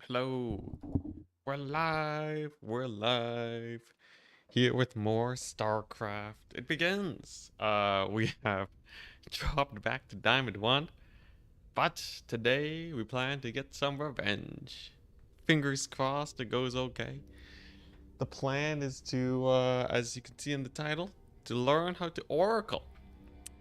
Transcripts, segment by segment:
Hello. We're live. Here with more StarCraft. It begins. We have dropped back to Diamond 1, but today we plan to get some revenge. Fingers crossed it goes okay. The plan is to, as you can see in the title, to learn how to Oracle.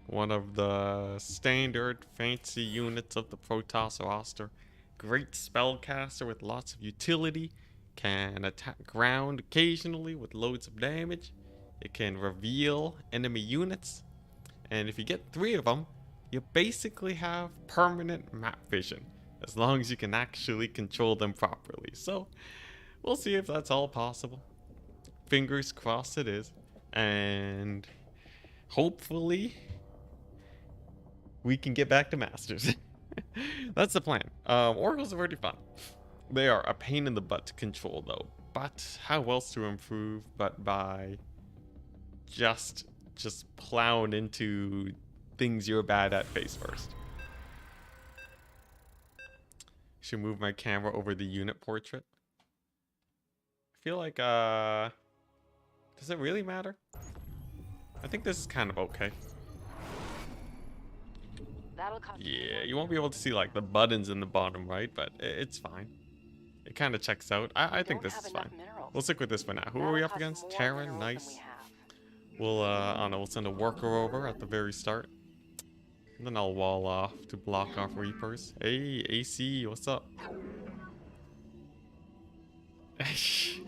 One of the standard fancy units of the Protoss roster. Great spellcaster with lots of utility. Can attack ground occasionally with loads of damage. It can reveal enemy units. And if you get 3 of them, you basically have permanent map vision. As long as you can actually control them properly. So, we'll see if that's all possible. Fingers crossed it is. And hopefully we can get back to Masters. That's the plan. Oracles are pretty fun. They are a pain in the butt to control, though. But how else to improve but by just plowing into things you're bad at face first. Should move my camera over the unit portrait. I feel like, does it really matter? I think this is kind of okay. Yeah, you won't be able to see like the buttons in the bottom right, but it's fine. It kind of checks out. I think this is fine. We'll stick with this for now. Who are we up against? Terran, nice. We'll, I don't know, we'll send a worker over at the very start. And then I'll wall off to block off Reapers. Hey, AC, what's up? It's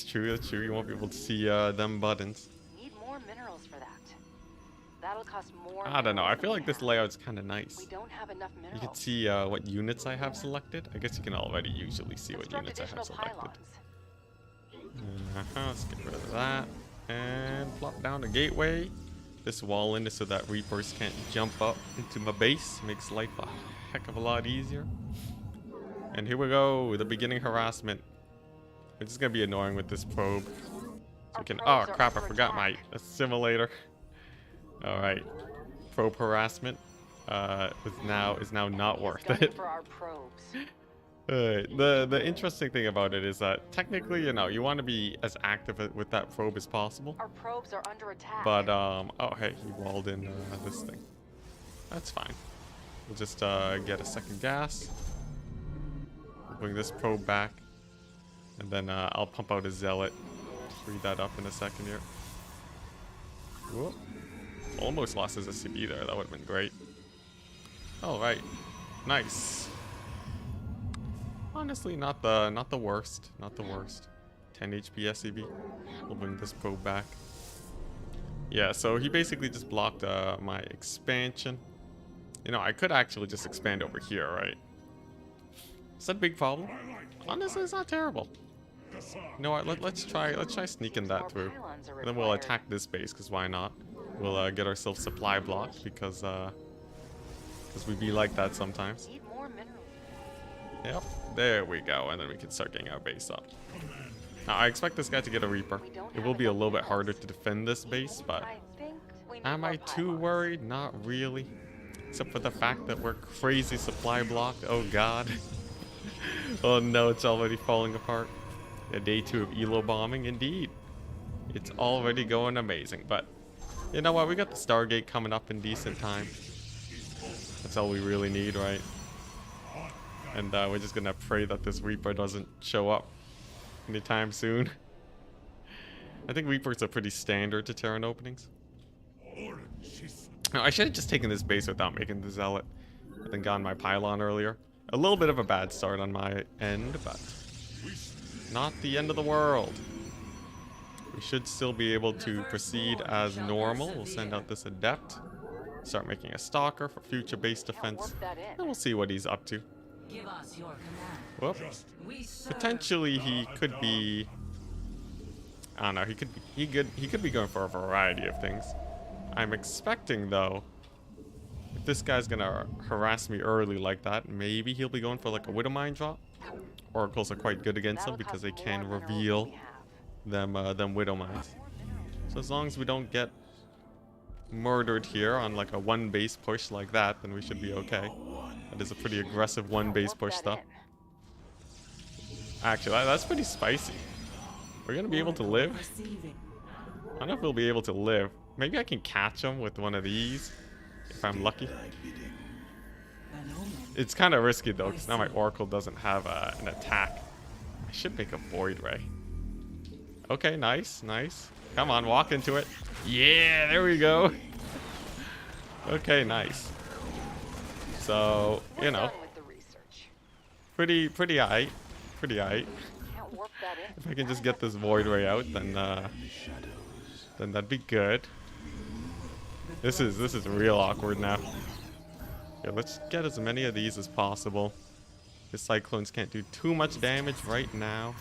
true, that's true. You won't be able to see them buttons. Need more minerals for that. That'll cost more. I don't know. I feel like this layout's kind of nice. We don't have enough minerals. You can see what units I have selected. I guess you can already usually see what units I have selected. Let's get rid of that. And plop down the gateway. This wall in is so that Reapers can't jump up into my base. Makes life a heck of a lot easier. And here we go, the beginning harassment. It's just gonna be annoying with this probe. So we can, oh crap, I forgot my assimilator. Alright. Probe harassment is now not worth it. The interesting thing about it is that technically, you know, you want to be as active with that probe as possible. Our probes are under attack. But oh hey, he walled in this thing. That's fine. We'll just get a second gas. We'll bring this probe back, and then I'll pump out a zealot. Read that up in a second here. Whoop. Almost lost his SCB there. That would have been great. All right, nice. Honestly, not the worst. Not the worst. 10 HP SCB. We'll bring this probe back. Yeah, so he basically just blocked my expansion. You know, I could actually just expand over here, right? Is that a big problem? Honestly, it's not terrible. You know what? Let's try sneaking that through. And then we'll attack this base, because why not? We'll get ourselves supply blocked because we be like that sometimes. Yep, there we go, and then we can start getting our base up. Now, I expect this guy to get a Reaper. It will be a little bit harder to defend this base, but am I too worried? Not really. Except for the fact that we're crazy supply blocked. Oh god. Oh no, it's already falling apart. Yeah, day 2 of ELO bombing, indeed. It's already going amazing, but you know what? We got the Stargate coming up in decent time. That's all we really need, right? And we're just gonna pray that this Reaper doesn't show up anytime soon. I think Reapers are pretty standard to Terran openings. No, I should have just taken this base without making the Zealot. I think gotten my pylon earlier. A little bit of a bad start on my end, but not the end of the world. We should still be able to proceed as normal. We'll send out this Adept. Start making a Stalker for future base defense. And we'll see what he's up to. Whoop. Potentially he could be, I don't know, he could be going for a variety of things. I'm expecting though, if this guy's gonna harass me early like that, maybe he'll be going for like a Widowmine drop. Oracles are quite good against them because they can reveal them Widowmines. So as long as we don't get murdered here on like a 1 base push like that, then we should be okay. That is a pretty aggressive 1 base push stuff. Actually, that's pretty spicy. We're gonna be able to live. I don't know if we'll be able to live. Maybe I can catch him with one of these if I'm lucky. It's kind of risky though, because now my Oracle doesn't have an attack. I should make a Void Ray. Okay, nice, nice. Come on, walk into it. Yeah, there we go. Okay, nice. So, you know, pretty aight. Pretty aight. If I can just get this Void Ray out, then that'd be good. This is real awkward now. Yeah, let's get as many of these as possible. His Cyclones can't do too much damage right now.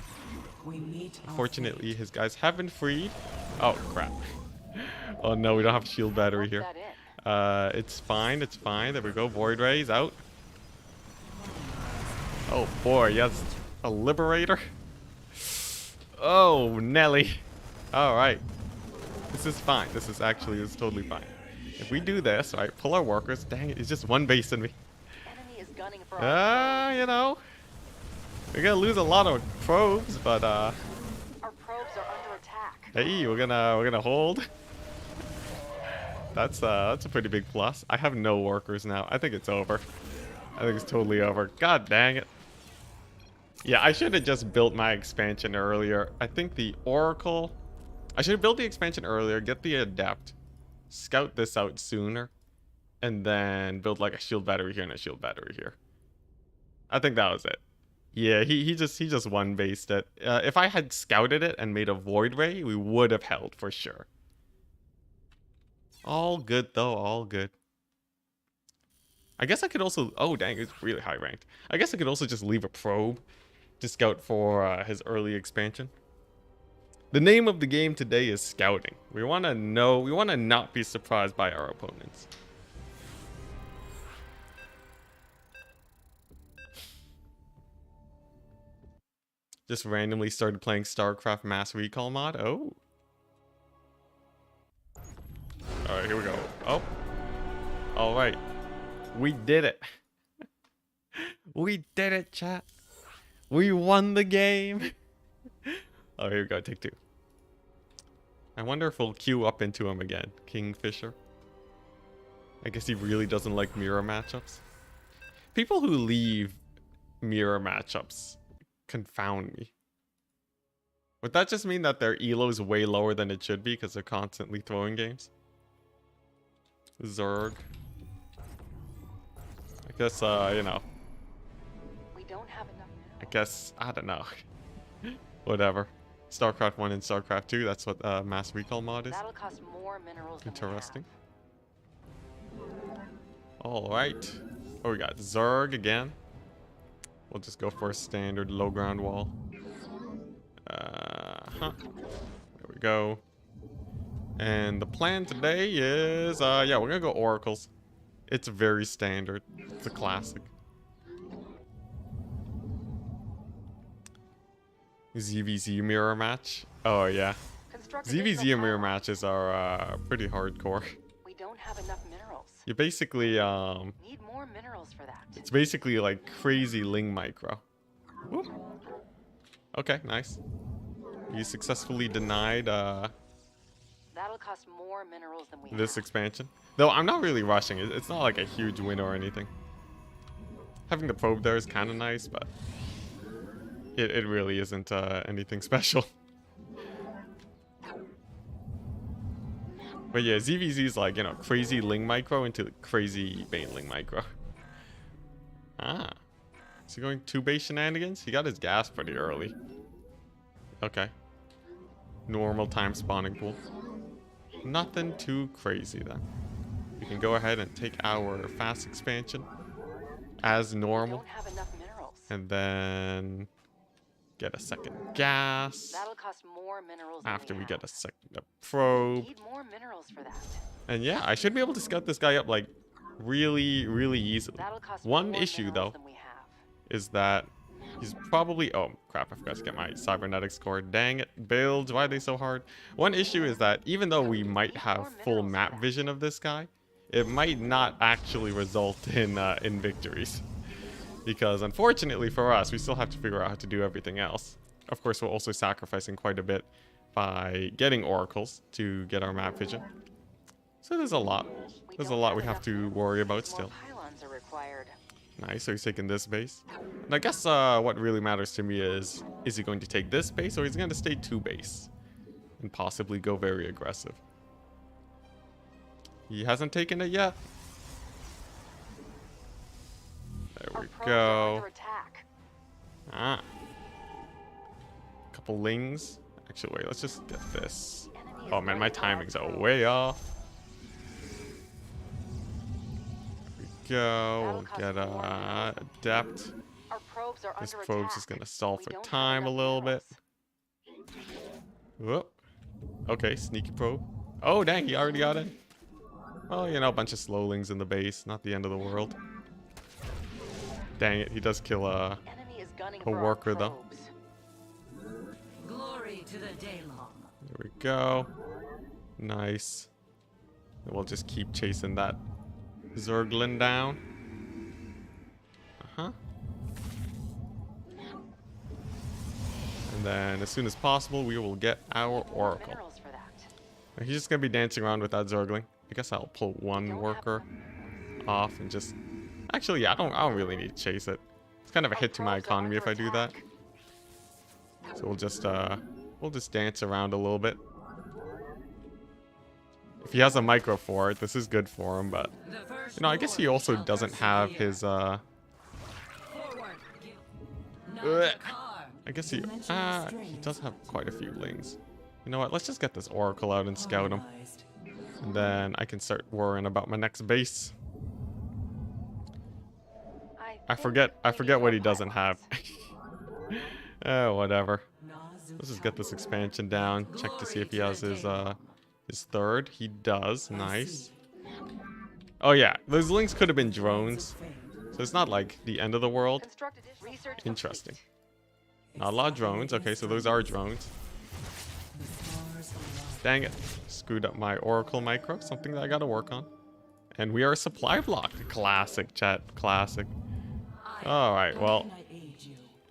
Unfortunately, his guys have been freed. Oh, crap. Oh, no, we don't have shield battery here. It's fine, it's fine. There we go. Void Ray's out. Oh, boy, yes. A Liberator. Oh, Nelly. Alright. This is fine. This is totally fine. If we do this, right, pull our workers. Dang it, he's just one base in me. You know. We're gonna lose a lot of probes, but our probes are under attack. hey, we're gonna hold. That's a pretty big plus. I have no workers now. I think it's over. I think it's totally over. God dang it. Yeah, I should have just built my expansion earlier. I think the Oracle... I should have built the expansion earlier, get the Adept, scout this out sooner, and then build like a shield battery here and a shield battery here. I think that was it. Yeah, he just one-based it. If I had scouted it and made a Void Ray, we would have held for sure. All good though, all good. I guess I could also... Oh, dang, it's really high ranked. I guess I could also just leave a probe to scout for his early expansion. The name of the game today is scouting. We want to know, we want to not be surprised by our opponents. Just randomly started playing StarCraft Mass Recall mod. Oh. Alright, here we go. Oh. Alright. We did it. We did it, chat. We won the game. Oh, here we go. Take two. I wonder if we'll queue up into him again. Kingfisher. I guess he really doesn't like mirror matchups. People who leave mirror matchups confound me. Would that just mean that their elo is way lower than it should be because they're constantly throwing games? Zerg. I guess, you know. We don't have enough minerals. I guess, I don't know. Whatever. StarCraft 1 and StarCraft 2, that's what Mass Recall mod is. That'll cost more minerals than Interesting. Alright. Oh, we got Zerg again. We'll just go for a standard low ground wall. There we go. And the plan today is, yeah, we're gonna go Oracles. It's very standard. It's a classic. ZVZ mirror match. Oh yeah. ZVZ mirror matches are pretty hardcore. We don't have enough minerals. You basically Need more minerals for that. it's basically like crazy Ling micro. Whoop. Okay, nice. You successfully denied That'll cost more minerals than we this have. expansion. Though I'm not really rushing. It's not like a huge win or anything. Having the probe there is kind of nice, but it really isn't anything special. But yeah, ZVZ is like, you know, crazy Ling micro into crazy Bane Ling micro. Ah. Is he going 2-base shenanigans? He got his gas pretty early. Okay. Normal time spawning pool. Nothing too crazy then. We can go ahead and take our fast expansion as normal. Don't have enough minerals. And then get a second gas. That'll cost more minerals than After we have. get a second probe. Need more minerals for that. And yeah, I should be able to scout this guy up like really, really easily. That'll cost One more issue minerals though than we have. is that he's probably... Oh, crap, I forgot to get my cybernetics core. Dang it, builds, why are they so hard? One issue is that even though we might have full map vision of this guy, it might not actually result in victories. Because unfortunately for us, we still have to figure out how to do everything else. Of course, we're also sacrificing quite a bit by getting oracles to get our map vision. So there's a lot. There's a lot we have to worry about still. Pylons are required. Nice, so he's taking this base. And I guess what really matters to me is he going to take this base or is he going to stay 2 base? And possibly go very aggressive. He hasn't taken it yet. There we go. Ah. Couple lings. Actually, wait, let's just get this. Oh man, my timings are way off. There we go. We'll get a adept. This probe's just gonna stall for time a little bit. Whoop. Okay, sneaky probe. Oh dang, he already got in. Well, you know, a bunch of slowlings in the base, not the end of the world. Dang it, he does kill a worker though. Glory to the Daylong. There we go. Nice. And we'll just keep chasing that Zerglin down. Uh-huh. And then as soon as possible, we will get our Oracle. Now, he's just going to be dancing around with that Zergling. I guess I'll pull one worker off and just... Actually, yeah, I don't really need to chase it. It's kind of a hit to my economy if I do that. So we'll just dance around a little bit. If he has a micro fort, this is good for him, but you know, I guess he also doesn't have his I guess he does have quite a few lings. You know what? Let's just get this Oracle out and scout him. And then I can start worrying about my next base. I forget what he doesn't have. Oh, whatever. Let's just get this expansion down. Check to see if he has his third. He does. Nice. Oh yeah, those links could have been drones. So it's not like the end of the world. Interesting. Not a lot of drones. Okay, so those are drones. Dang it. Screwed up my Oracle micro. Something that I gotta work on. And we are supply blocked. Classic, chat. Classic. Alright, well.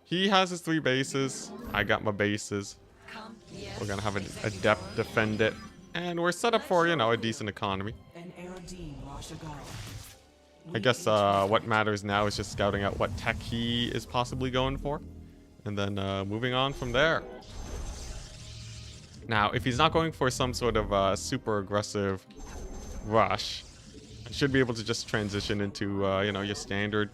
He has his 3 bases. I got my bases. We're gonna have an adept defend it. And we're set up for, you know, a decent economy. I guess what matters now is just scouting out what tech he is possibly going for. And then moving on from there. Now, if he's not going for some sort of super aggressive rush, I should be able to just transition into, you know, your standard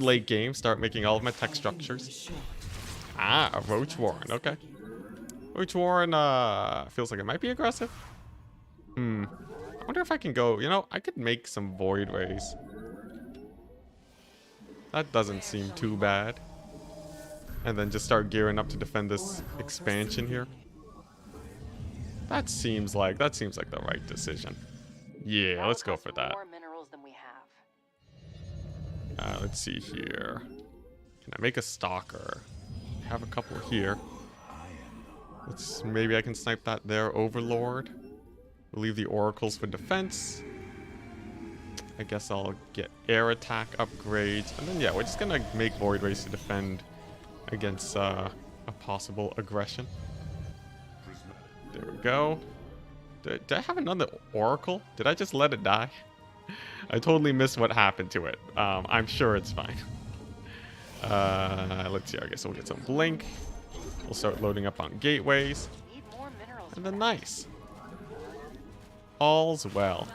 late game. Start making all of my tech structures. Ah, a Roach Warren. Okay. Roach Warren feels like it might be aggressive. I wonder if I can go, you know, I could make some Void Rays. That doesn't seem too bad. And then just start gearing up to defend this expansion here. That seems like the right decision. Yeah, let's go for that. Let's see here. Can I make a stalker? I have a couple here. Maybe I can snipe that there, Overlord. We'll leave the oracles for defense. I guess I'll get air attack upgrades. And then yeah, we're just gonna make Void Rays to defend against a possible aggression. There we go. Did I have another oracle? Did I just let it die? I totally missed what happened to it. I'm sure it's fine. Let's see. I guess we'll get some blink. We'll start loading up on gateways. And then nice. All's well.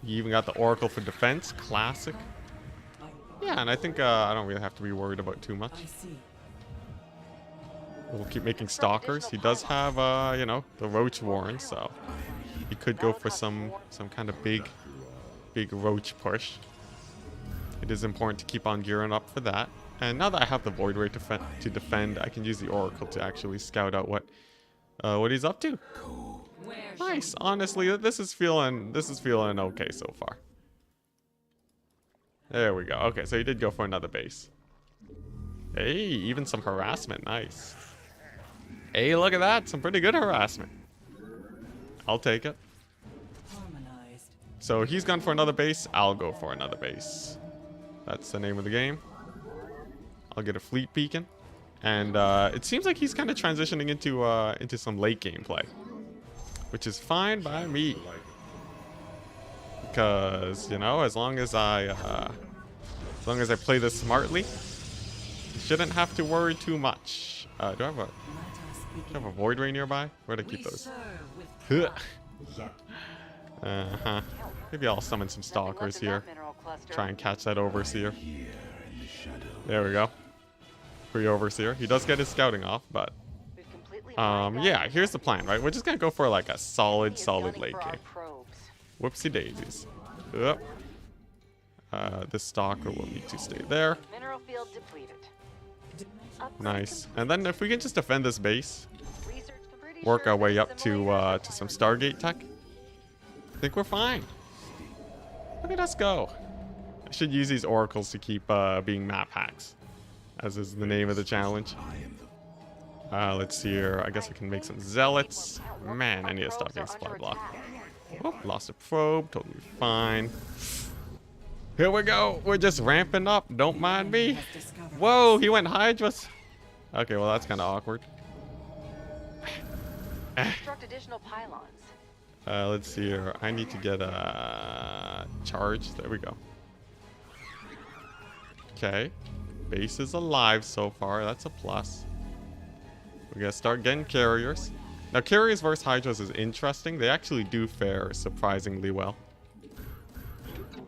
You even got the oracle for defense. Classic. Yeah, and I think I don't really have to be worried about too much. We'll keep making stalkers. He does have, you know, the Roach Warren, so he could go for some kind of big Roach push. It is important to keep on gearing up for that. And now that I have the Void Ray to defend, I can use the Oracle to actually scout out what he's up to. Nice. Honestly, this is feeling okay so far. There we go. Okay, so he did go for another base. Hey, even some harassment. Nice. Hey, look at that. Some pretty good harassment. I'll take it. So he's gone for another base. I'll go for another base. That's the name of the game. I'll get a fleet beacon. And it seems like he's kind of transitioning into some late game play. Which is fine by me. Because, you know, as long as I play this smartly, shouldn't have to worry too much. Do I have a void ray nearby? Where'd I keep those? Maybe I'll summon some stalkers here. Try and catch that overseer. There we go. Free overseer. He does get his scouting off, but yeah, here's the plan, right? We're just gonna go for like a solid late game. Whoopsie daisies. Yep. This stalker will need to stay there. Nice. And then if we can just defend this base, work our way up to some Stargate tech, I think we're fine. Look at us go. I should use these oracles to keep being map hacks, as is the name of the challenge. Let's see here. I guess I can make some zealots. Man, I need a stocking supply block. Oh, lost a probe. Totally fine. Here we go. We're just ramping up. Don't mind me. Whoa, he went Hydras. Okay, well, that's kind of awkward. Construct additional pylons. Let's see here. I need to get charged. There we go. Okay. Base is alive so far. That's a plus. We gotta start getting carriers. Now, carriers versus Hydras is interesting. They actually do fare surprisingly well.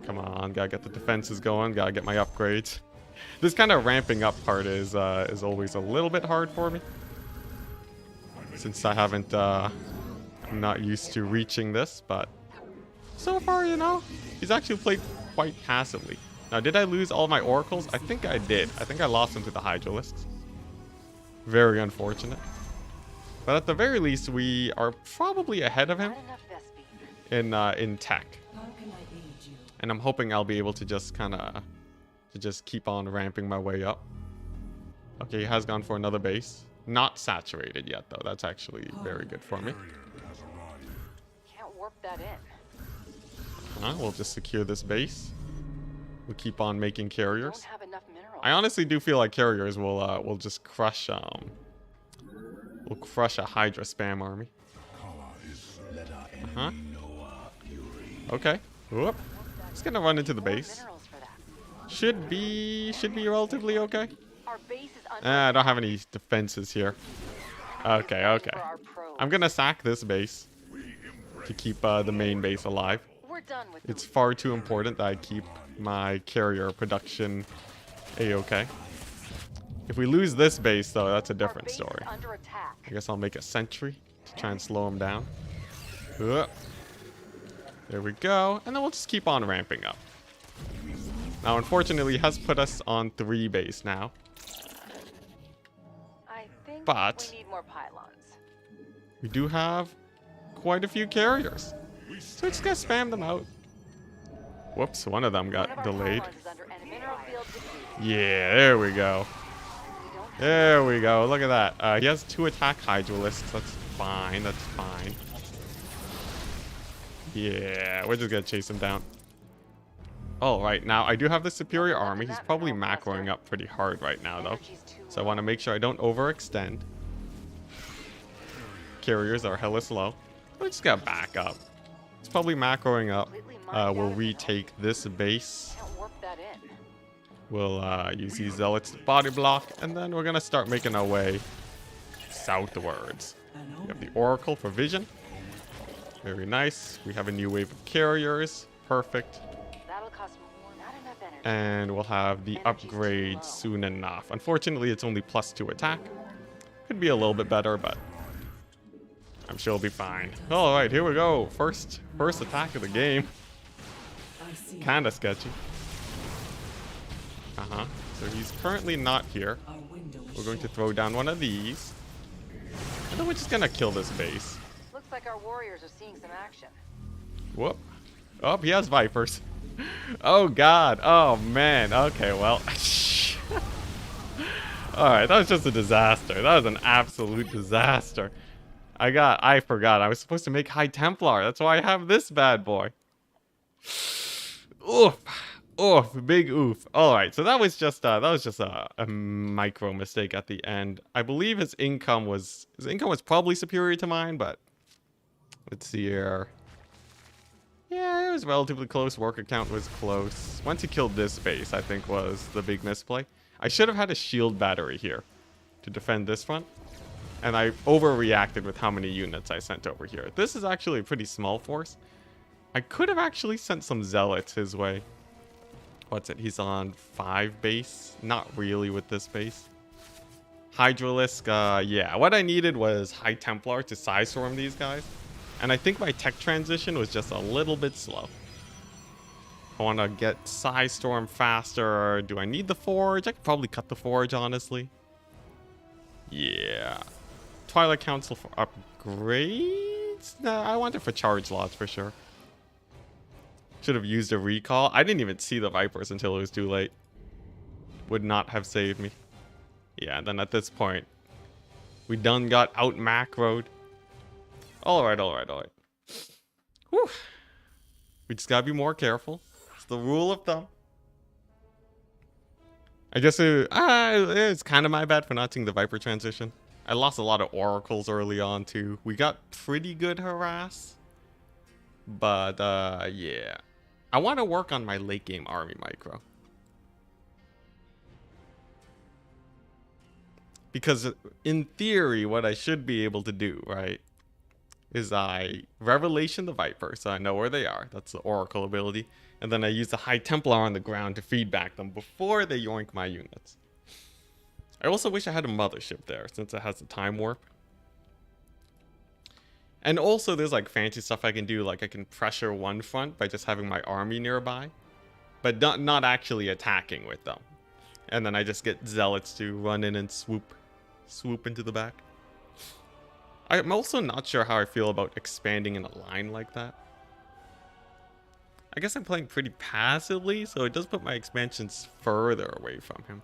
Come on, gotta get the defenses going. Gotta get my upgrades. This kind of ramping up part is always a little bit hard for me, since I haven't, I'm not used to reaching this. But so far, you know, he's actually played quite passively. Now, did I lose all my oracles? I think I did. I think I lost them to the Hydralisks. Very unfortunate. But at the very least, we are probably ahead of him in tech. And I'm hoping I'll be able to just keep on ramping my way up. Okay, he has gone for another base. Not saturated yet, though. That's actually very good for me. Can't warp that in. We'll just secure this base. We'll keep on making carriers. Don't have enough minerals. I honestly do feel like carriers will just crush will crush a Hydra spam army. Okay. Whoop. Just gonna run into the base. Should be relatively okay. I don't have any defenses here. Okay. I'm gonna sack this base to keep the main base alive. It's far too important that I keep my carrier production a-okay. If we lose this base, though, that's a different story. I guess I'll make a sentry to try and slow him down. There we go. And then we'll just keep on ramping up. Now, unfortunately, he has put us on 3 base now. But we need more pylons. We do have quite a few carriers. So we're just gonna spam them out. Whoops, one of them got delayed. Yeah, there we go. There we go. Look at that. He has 2 attack Hydralisks. That's fine. That's fine. Yeah, we're just gonna chase him down. All right, now I do have the superior army. He's probably macroing up pretty hard right now, though. So I want to make sure I don't overextend. Carriers are hella slow. We just gotta back up. It's probably macroing up. We'll retake this base. We'll use these zealots to body block, and then we're gonna start making our way southwards. We have the Oracle for vision. Very nice. We have a new wave of carriers. Perfect. And we'll have the upgrade soon enough. Unfortunately, it's only +2 attack. Could be a little bit better, but I'm sure it'll be fine. All right, here we go. First attack of the game. Kinda sketchy. So he's currently not here. We're going to throw down one of these. And then we're just gonna kill this base. Looks like our warriors are seeing some action. Whoop. Oh, he has Vipers. Oh, God. Oh, man. Okay, well. Alright, that was just a disaster. That was an absolute disaster. I forgot. I was supposed to make High Templar. That's why I have this bad boy. Oof. Oof. Big oof. Alright, so that was just a micro mistake at the end. I believe his income was probably superior to mine, but let's see here. Yeah, it was relatively close. Worker count was close. Once he killed this base, I think was the big misplay. I should have had a shield battery here to defend this front. And I overreacted with how many units I sent over here. This is actually a pretty small force. I could have actually sent some zealots his way. What's it? He's on 5 base. Not really with this base. Hydralisk, yeah. What I needed was High Templar to Psystorm these guys. And I think my tech transition was just a little bit slow. I want to get Psystorm faster. Do I need the Forge? I could probably cut the Forge, honestly. Yeah. Twilight Council for upgrades? No, I want it for charge lots for sure. Should have used a recall. I didn't even see the Vipers until it was too late. Would not have saved me. Yeah, then at this point, we done got out macroed. Alright. Whew. We just gotta be more careful. It's the rule of thumb. I guess it's kind of my bad for not seeing the Viper transition. I lost a lot of oracles early on too. We got pretty good harass. But yeah. I want to work on my late game army micro. Because in theory, what I should be able to do, right, is I Revelation the Viper, so I know where they are. That's the Oracle ability. And then I use the High Templar on the ground to feedback them before they yoink my units. I also wish I had a mothership there, since it has the time warp. And also there's like fancy stuff I can do, like I can pressure one front by just having my army nearby. But not actually attacking with them. And then I just get zealots to run in and swoop into the back. I'm also not sure how I feel about expanding in a line like that. I guess I'm playing pretty passively, so it does put my expansions further away from him.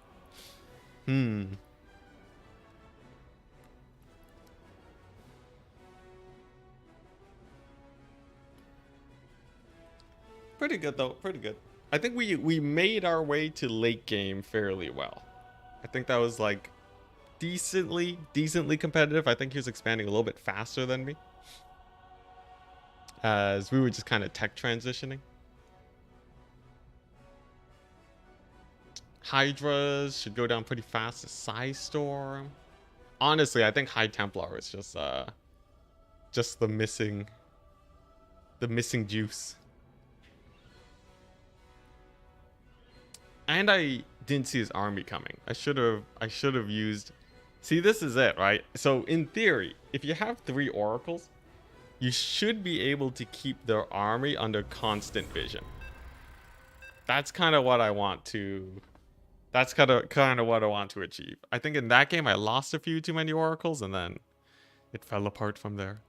Pretty good though, pretty good. I think we made our way to late game fairly well. I think that was like decently competitive. I think he was expanding a little bit faster than me, as we were just kind of tech transitioning. Hydras should go down pretty fast. Psystorm. Honestly, I think High Templar is just the missing juice. And I didn't see his army coming. I should have used. See, this is it, right? So in theory, if you have 3 oracles, you should be able to keep their army under constant vision. That's kind of what I want to. That's kind of what I want to achieve. I think in that game I lost a few too many oracles, and then it fell apart from there.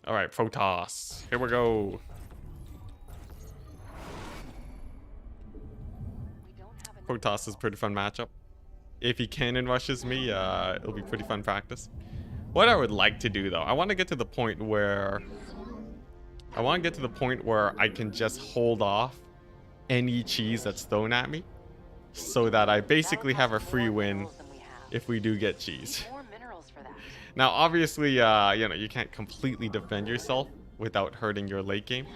All right, Protoss. Here we go. Protoss is a pretty fun matchup. If he cannon rushes me, it'll be pretty fun practice. What I would like to do though, I want to get to the point where I can just hold off any cheese that's thrown at me, so that I basically have a free win if we do get cheese. Now, obviously, you know, you can't completely defend yourself without hurting your late game.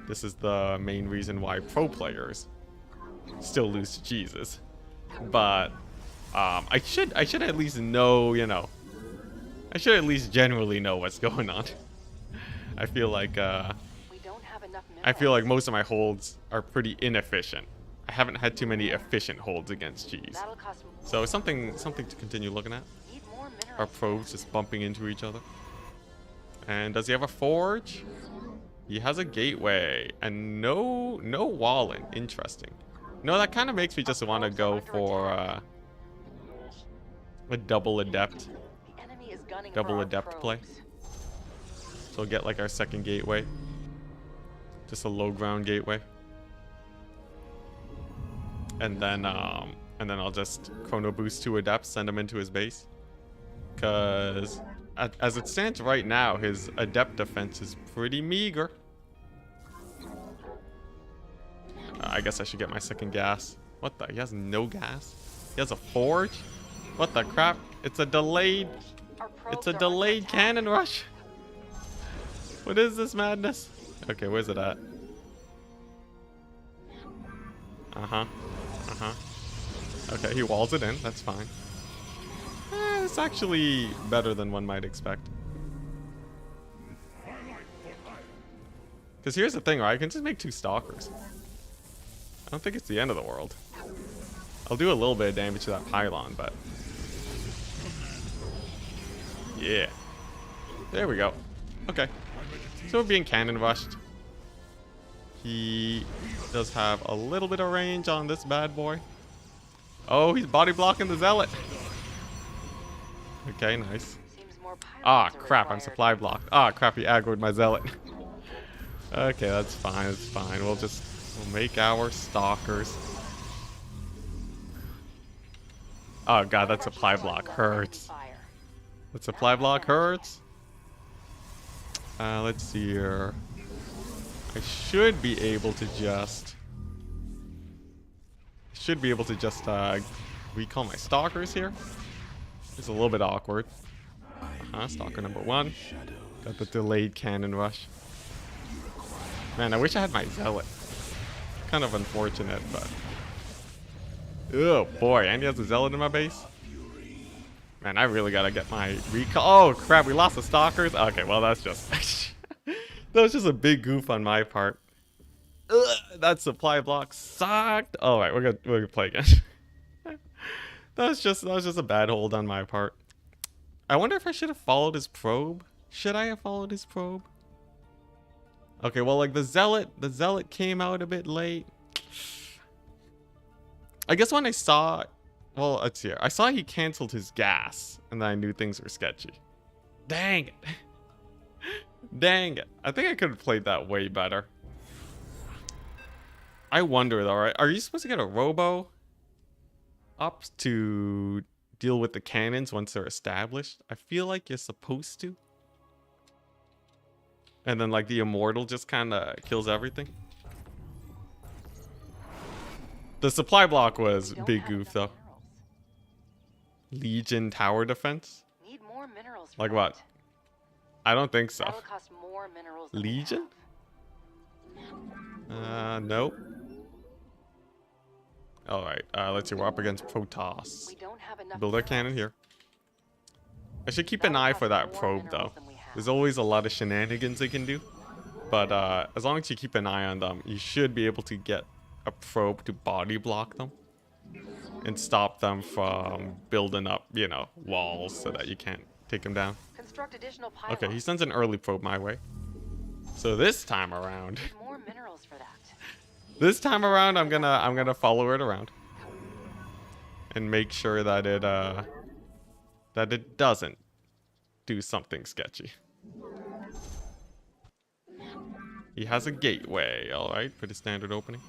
This is the main reason why pro players still lose to cheeses. But I should at least know, you know, I should at least generally know what's going on. I feel like most of my holds are pretty inefficient. I haven't had too many efficient holds against cheese. So something to continue looking at. Our probes just bumping into each other. And does he have a forge? He has a gateway and no walling. Interesting. No, that kind of makes me just want to go for a double adept play. So we'll get like our second gateway. Just a low ground gateway. And then I'll just chrono boost 2 adepts, send him into his base. Cause as it stands right now, his adept defense is pretty meager. I guess I should get my second gas. What the? He has no gas? He has a forge? What the crap? It's a delayed... It's a delayed cannon rush. What is this madness? Okay, where's it at? Uh-huh. Uh-huh. Okay, he walls it in. That's fine. It's actually better than one might expect. Because here's the thing, right? I can just make 2 stalkers. I don't think it's the end of the world. I'll do a little bit of damage to that pylon, but... Yeah. There we go. Okay. So we're being cannon rushed. He does have a little bit of range on this bad boy. Oh, he's body blocking the zealot. Okay, nice. Ah, crap, I'm supply blocked. Ah, crap, he aggroed my zealot. Okay, that's fine, that's fine. We'll make our stalkers. Oh god, that supply block hurts. That supply block hurts. Let's see here. I should be able to just... recall my stalkers here. It's a little bit awkward. Stalker number 1. Got the delayed cannon rush. Man, I wish I had my zealot. Kind of unfortunate, but... Oh boy, and he has a zealot in my base? Man, I really gotta get my recall. Oh crap, we lost the stalkers? Okay, well that's just... that was just a big goof on my part. Ugh, that supply block sucked. Alright, we're gonna play again. that was just a bad hold on my part. I wonder if I should have followed his probe. Should I have followed his probe? Okay, well, like the zealot came out a bit late. I guess when I saw, well, let's see here. I saw he canceled his gas, and then I knew things were sketchy. Dang it. Dang it. I think I could have played that way better. I wonder though, right? Are you supposed to get a robo up to deal with the cannons once they're established? I feel like you're supposed to. And then like the immortal just kind of kills everything. The supply block was big goof though. Legion tower defense? Need more minerals like what? I don't think so. Cost more minerals Legion? Nope. Alright, let's see. We're up against Protoss. Build our cannon here. I should keep an eye for that probe though. There's always a lot of shenanigans they can do. But as long as you keep an eye on them, you should be able to get a probe to body block them. And stop them from building up, you know, walls so that you can't take them down. Okay, he sends an early probe my way. So this time around... this time around, I'm gonna follow it around. And make sure that it doesn't do something sketchy. He has a gateway, alright, pretty standard opening.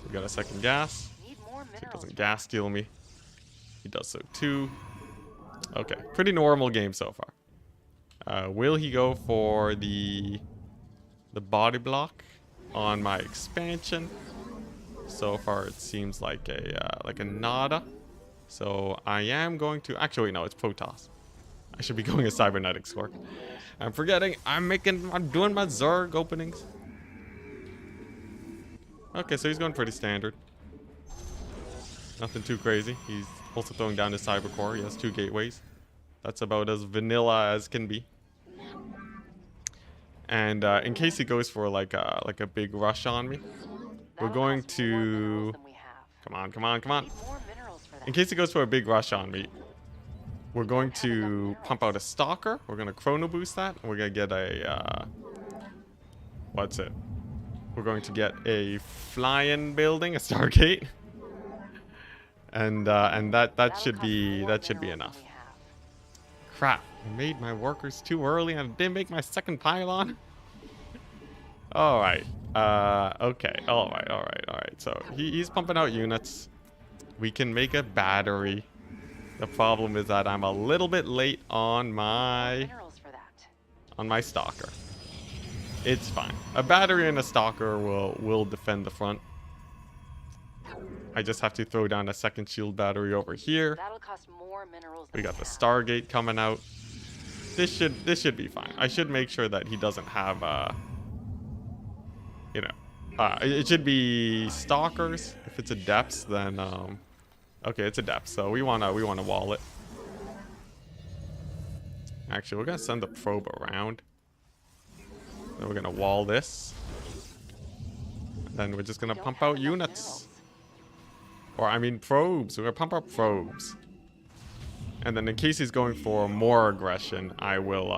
We got a second gas. So he doesn't gas steal me. He does so too. Okay, pretty normal game so far. Will he go for the body block on my expansion? So far it seems like a nada. So I am going to... Actually, no, it's Protoss. I should be going a cybernetic score. I'm forgetting. I'm doing my Zerg openings. Okay, so he's going pretty standard. Nothing too crazy. He's also throwing down his cyber core. He has 2 gateways. That's about as vanilla as can be. And in case he goes for like a big rush on me, we're going to... Come on, come on, come on. In case he goes for a big rush on me, we're going to pump out a stalker. We're going to chrono boost that. And we're going to get a... what's it? We're going to get a flying building, a Stargate. And that should be enough. Crap, I made my workers too early and I didn't make my second pylon. Alright. Okay. Alright. So he, he's pumping out units. We can make a battery. The problem is that I'm a little bit late on my stalker. It's fine. A battery and a stalker will defend the front. I just have to throw down a second shield battery over here. That'll cost more minerals We than got the have. Stargate coming out. This should be fine. I should make sure that he doesn't have you know, it should be stalkers. If it's a depths, then okay, it's a depth, so we wanna wall it. Actually, we're gonna send the probe around. Then we're gonna wall this. Then we're just gonna pump out units. Or I mean probes. We're gonna pump up probes. And then in case he's going for more aggression, I will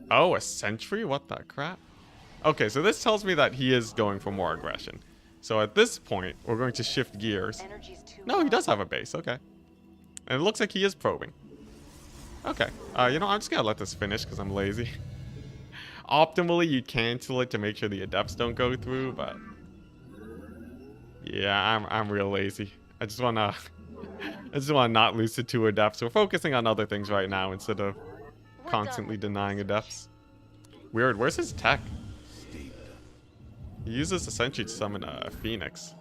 oh, a sentry? What the crap? Okay, so this tells me that he is going for more aggression. So at this point, we're going to shift gears. No, he does have a base. Okay. And it looks like he is probing. Okay. You know, I'm just gonna let this finish because I'm lazy. Optimally, you cancel it to make sure the adepts don't go through, but yeah, I'm real lazy. I just wanna not lose to 2 adepts. We're focusing on other things right now instead of constantly denying adepts. Weird. Where's his tech? He uses a sentry to summon a phoenix.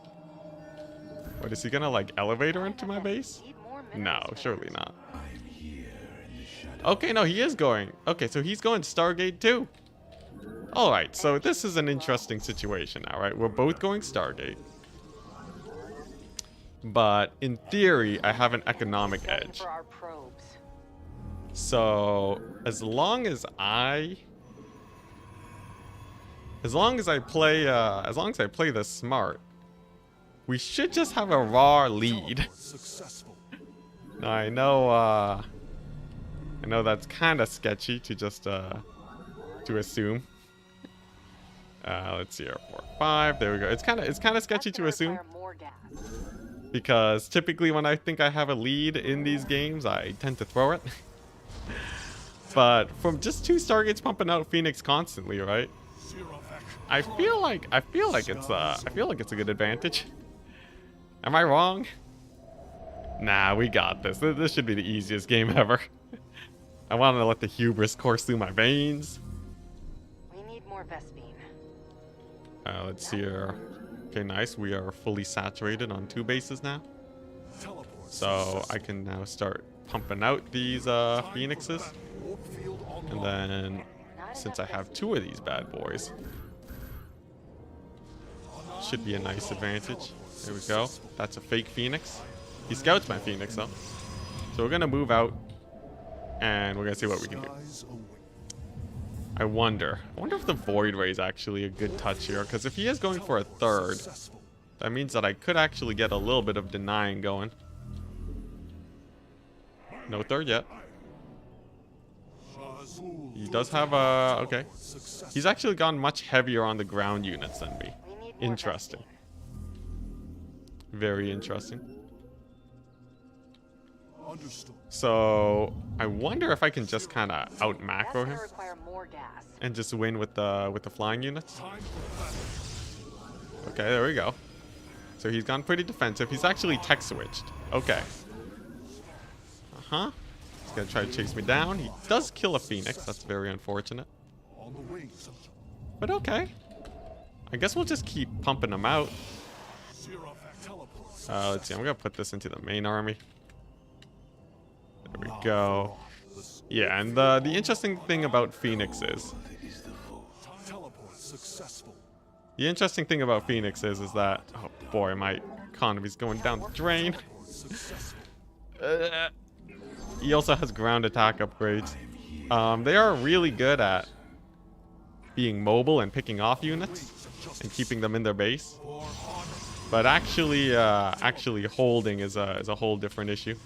What, is he gonna like elevator into my base? No, surely not. Okay, no, he is going. Okay, so he's going Stargate too. Alright, so this is an interesting situation now, right? We're both going Stargate. But in theory, I have an economic edge. So as long as I play this smart, we should just have a raw lead. Now, I know that's kind of sketchy to just to assume. Let's see here, 4, 5. There we go. It's kind of sketchy to assume, because typically when I think I have a lead in these games, I tend to throw it. But from just 2 Stargates pumping out Phoenix constantly, right? I feel like it's a good advantage. Am I wrong? Nah, we got this. This should be the easiest game ever. I want to let the hubris course through my veins. We need more Vespine. Let's see here. Okay, nice. We are fully saturated on 2 bases now. So I can now start pumping out these phoenixes. And then, since I have 2 of these bad boys, should be a nice advantage. There we go. That's a fake phoenix. He scouts my phoenix though. So we're gonna move out and we're gonna see what we can do. I wonder if the Void Ray is actually a good touch here, because if he is going for a 3rd, that means that I could actually get a little bit of denying going. No 3rd yet. He does have a... okay. He's actually gone much heavier on the ground units than me. Interesting. Very interesting. So I wonder if I can just kind of out macro him and just win with the flying units. Okay, there we go. So he's gone pretty defensive. He's actually tech switched. Okay. Uh-huh. He's gonna try to chase me down. He does kill a phoenix. That's very unfortunate. But okay. I guess we'll just keep pumping them out. Let's see. I'm gonna put this into the main army. There we go. Yeah, and the interesting thing about Phoenix is... the interesting thing about Phoenix is that... oh boy, my economy's going down the drain. He also has ground attack upgrades. They are really good at being mobile and picking off units and keeping them in their base. But actually holding is a whole different issue.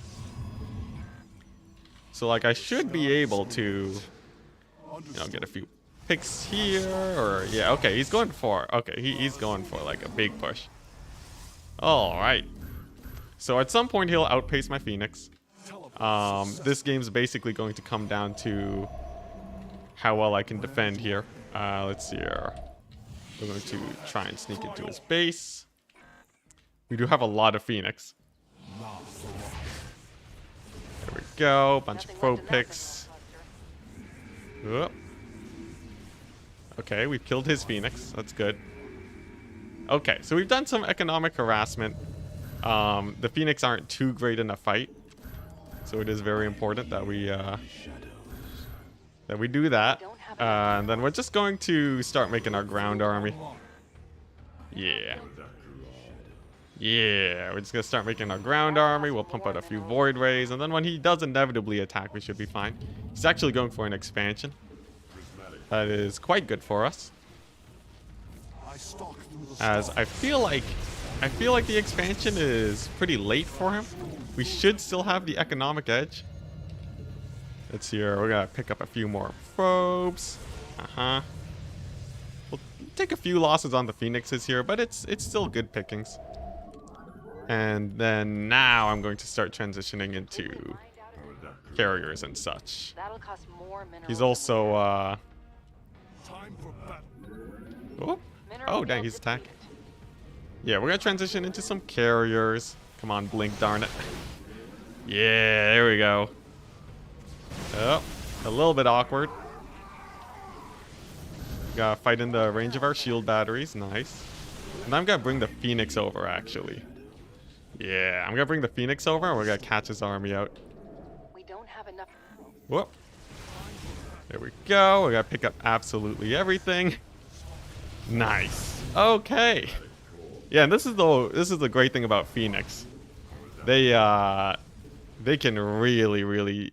So like I should be able to, you know, get a few picks here, or yeah, okay, he's going for he's going for like a big push. All right. So at some point he'll outpace my Phoenix. This game's basically going to come down to how well I can defend here. Let's see here. We're going to try and sneak into his base. We do have a lot of Phoenix. There we go. Bunch of pro picks. Okay, we've killed his Phoenix. That's good. Okay, so we've done some economic harassment. The Phoenix aren't too great in a fight, so it is very important that we do that. And then we're just going to start making our ground army. Yeah. Yeah, we're just gonna start making our ground army. We'll pump out a few void rays, and then when he does inevitably attack, we should be fine. He's actually going for an expansion. That is quite good for us. As I feel like the expansion is pretty late for him. We should still have the economic edge. Let's see here. We're gonna pick up a few more probes. We'll take a few losses on the Phoenixes here, but it's still good pickings. And then now I'm going to start transitioning into carriers and such. He's also oh dang, he's attacking. Yeah, we're gonna transition into some carriers. Come on, blink, darn it. Yeah, there we go. Oh, a little bit awkward. Gotta fight in the range of our shield batteries. Nice. And I'm gonna bring the Phoenix over, actually. Yeah, I'm gonna bring the Phoenix over and we're gonna catch his army out. We don't have enough. Whoop. There we go. We gotta pick up absolutely everything. Nice. Okay. Yeah, and this is the great thing about Phoenix. They can really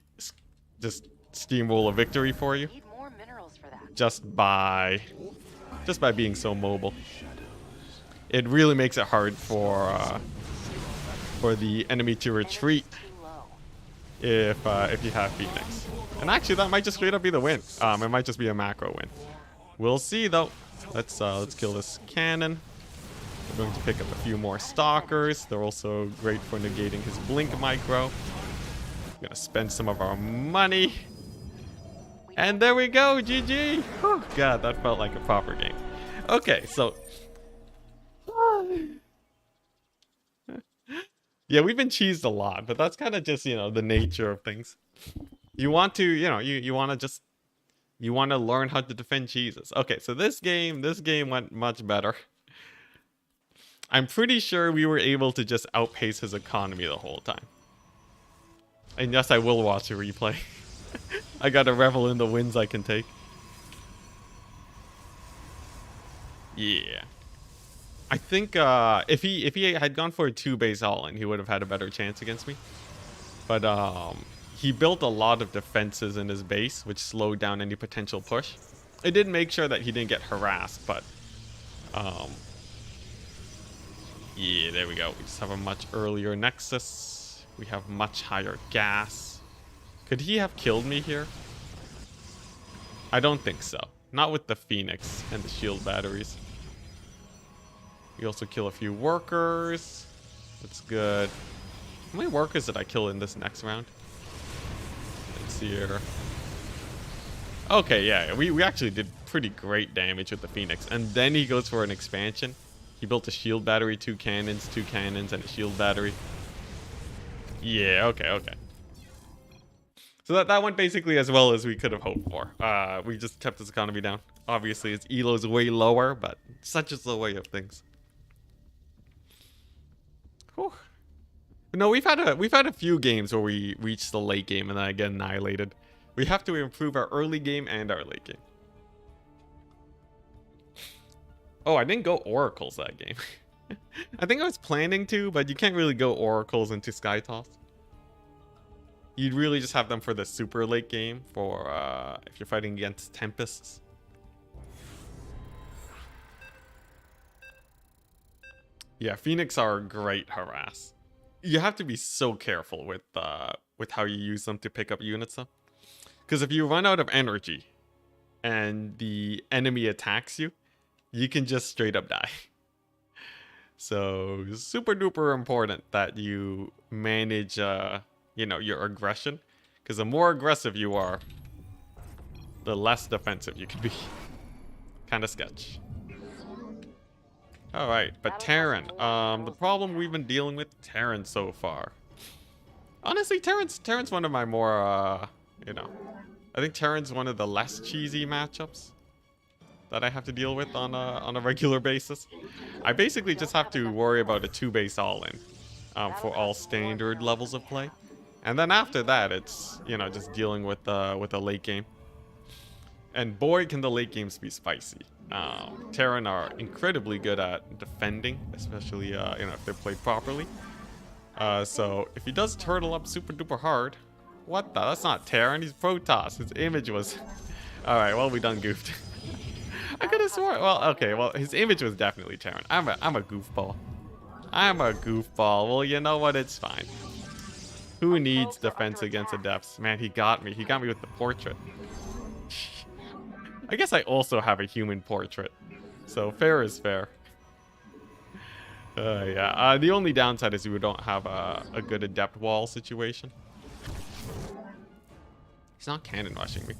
just steamroll a victory for you. Need more minerals for that. Just by being so mobile. It really makes it hard for the enemy to retreat if you have Phoenix. And actually, that might just straight up be the win. It might just be a macro win. We'll see though. Let's kill this cannon. We're going to pick up a few more stalkers. They're also great for negating his blink micro. We're gonna spend some of our money. And there we go, GG. Whew, God, that felt like a proper game. Okay, so yeah, we've been cheesed a lot, but that's kind of just, the nature of things. You want to, you want to learn how to defend cheeses. Okay, so this game went much better. I'm pretty sure we were able to just outpace his economy the whole time. And yes, I will watch a replay. I gotta revel in the wins I can take. Yeah. I think if he had gone for a 2-base all-in, he would have had a better chance against me. But he built a lot of defenses in his base, which slowed down any potential push. It did make sure that he didn't get harassed, but yeah, there we go. We just have a much earlier Nexus. We have much higher gas. Could he have killed me here? I don't think so. Not with the Phoenix and the shield batteries. We also kill a few workers. That's good. How many workers did I kill in this next round? Let's see here. Okay, yeah, we actually did pretty great damage with the Phoenix. And then he goes for an expansion. He built a shield battery, 2 cannons, and a shield battery. Yeah, okay. So that went basically as well as we could have hoped for. We just kept his economy down. Obviously, his elo is way lower, but such is the way of things. Whew. No, we've had a few games where we reached the late game and then I get annihilated. We have to improve our early game and our late game. Oh, I didn't go oracles that game. I think I was planning to, but you can't really go oracles into Sky Toss. You'd really just have them for the super late game for if you're fighting against Tempests. Yeah, Phoenix are great harass. You have to be so careful with how you use them to pick up units though. Because if you run out of energy and the enemy attacks you, you can just straight up die. So super duper important that you manage your aggression. Because the more aggressive you are, the less defensive you can be. Kind of sketch. Alright, but Terran. The problem we've been dealing with Terran so far. Honestly, Terran's one of my more, I think Terran's one of the less cheesy matchups. that I have to deal with on a regular basis. I basically just have to worry about a 2-base all-in for all standard levels of play. And then after that, it's, you know, just dealing with a late game. And boy, can the late games be spicy. Terran are incredibly good at defending, especially, you know, if they're played properly. So if he does turtle up super duper hard, what the? That's not Terran, he's Protoss. His image was... Alright, well, we done goofed. I could have sworn... Well, okay, well, his image was definitely Terran. I'm a goofball. I'm a goofball. Well, you know what? It's fine. Who needs defense against adepts? Man, he got me. He got me with the portrait. I guess I also have a human portrait. So fair is fair. Yeah. The only downside is we don't have a good adept wall situation. He's not cannon rushing me.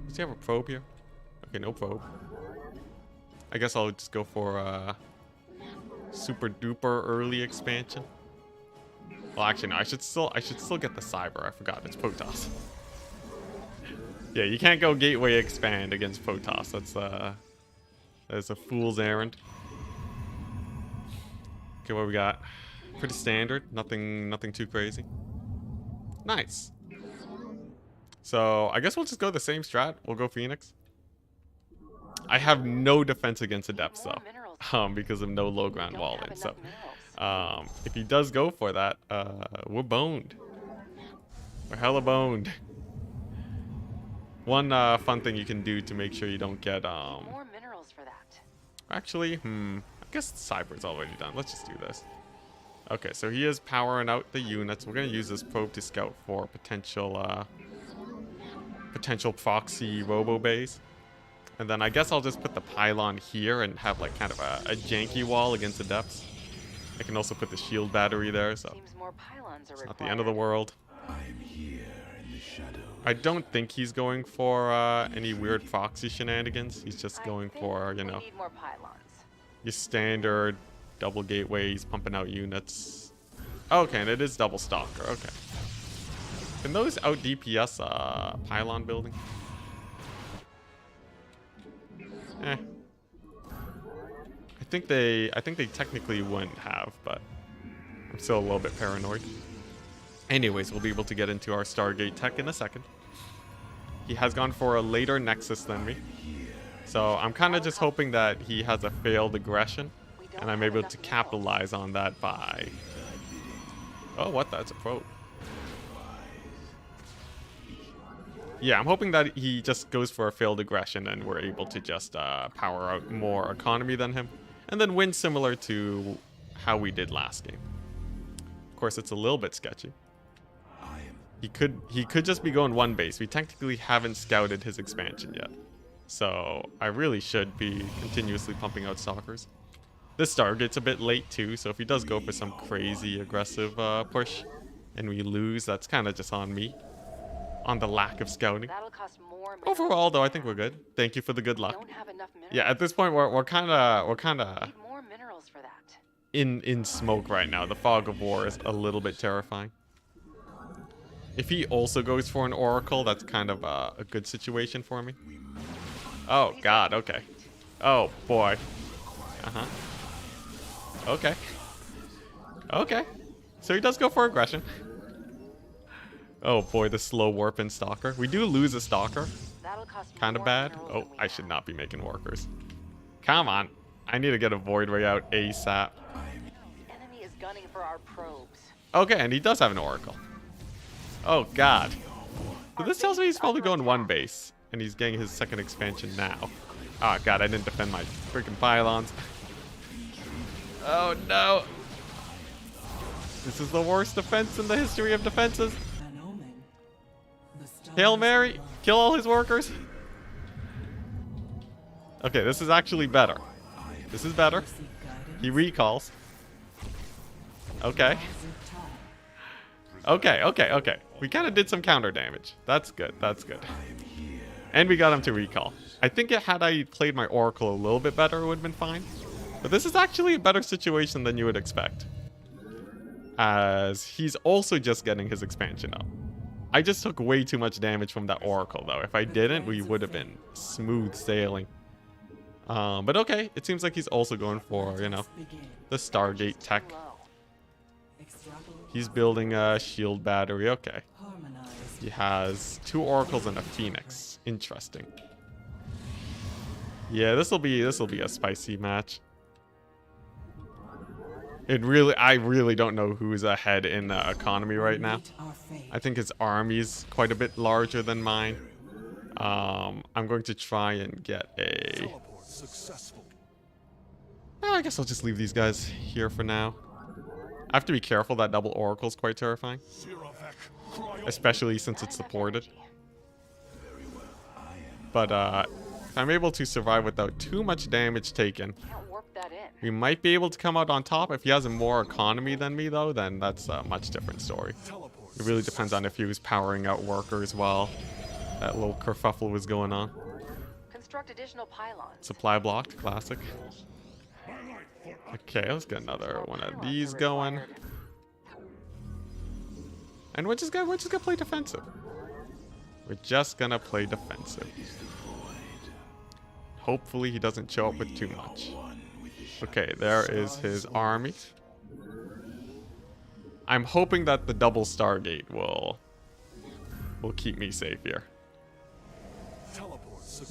Does he have a probe here? Okay, no probe. I guess I'll just go for super duper early expansion. Well, actually, no. I should still get the cyber. I forgot it's Protoss. Yeah, you can't go gateway expand against Protoss. That's a fool's errand. Okay, what we got? Pretty standard. Nothing too crazy. Nice. So I guess we'll just go the same strat. We'll go Phoenix. I have no defense against adepts though, because of no low ground wall in. So if he does go for that, we're boned. We're hella boned. One fun thing you can do to make sure you don't get More minerals for that. Actually, I guess Cyber's already done. Let's just do this. Okay, so he is powering out the units. We're gonna use this probe to scout for potential proxy robo bays. And then I guess I'll just put the pylon here and have like kind of a janky wall against the depths. I can also put the shield battery there, so Seems more pylons are it's not the end of the world. I don't think he's going for any weird proxy shenanigans. He's just going for, you know, need more pylons. your standard double gateways, pumping out units. Okay, and it is double stalker. Okay. Can those out DPS pylon building? Eh. I think they technically wouldn't have, but I'm still a little bit paranoid. Anyways, we'll be able to get into our Stargate tech in a second. He has gone for a later Nexus than me. So I'm kind of just hoping that he has a failed aggression, and I'm able to capitalize on that by... Oh, what? That's a probe. Yeah, I'm hoping that he just goes for a failed aggression and we're able to just power out more economy than him, and then win similar to how we did last game. Of course, it's a little bit sketchy. He could just be going one base. We technically haven't scouted his expansion yet. So I really should be continuously pumping out stalkers. This Stargate's a bit late too, so if he does go for some crazy aggressive push and we lose, that's kind of just on me. On the lack of scouting. That'll cost more Overall though, I think we're good. Thank you for the good luck. Don't have enough minerals. Yeah, at this point we're kinda Need more minerals for that. in smoke right now. The fog of war is a little bit terrifying. If he also goes for an oracle, that's kind of a good situation for me. Oh god, okay. Oh boy. Uh-huh. Okay. Okay. So he does go for aggression. Oh boy, the slow warp and stalker. We do lose a stalker. That'll cost Kind of more bad. minerals Oh, than we I have. should not be making workers. Come on. I need to get a void ray out ASAP. The enemy is gunning for our probes. Okay, and he does have an oracle. Oh god. So this tells me he's probably going one base, and he's getting his second expansion now. Oh god, I didn't defend my freaking pylons. Oh no. This is the worst defense in the history of defenses. Hail Mary, kill all his workers. Okay, this is actually better. This is better. He recalls. Okay. Okay. We kind of did some counter damage. That's good. That's good. And we got him to recall. I think had I played my Oracle a little bit better, it would have been fine. But this is actually a better situation than you would expect. As he's also just getting his expansion up. I just took way too much damage from that Oracle, though. If I didn't, we would have been smooth sailing. But okay, it seems like he's also going for, you know, the Stargate tech. He's building a shield battery. Okay. He has 2 Oracles and a Phoenix. Interesting. Yeah, this will be a spicy match. I really don't know who's ahead in economy right now. I think his army's quite a bit larger than mine. I'm going to try and get a... I guess I'll just leave these guys here for now. I have to be careful, that double Oracle is quite terrifying. Especially since it's supported. But if I'm able to survive without too much damage taken, we might be able to come out on top. If he has more economy than me, though, then that's a much different story. It really depends on if he was powering out workers while that little kerfuffle was going on. Construct additional pylons. Supply blocked, classic. Okay, let's get another one of these going. And we're just gonna play defensive. We're just gonna play defensive. Hopefully he doesn't show up with too much. Okay, there is his army. I'm hoping that the double Stargate will keep me safe here.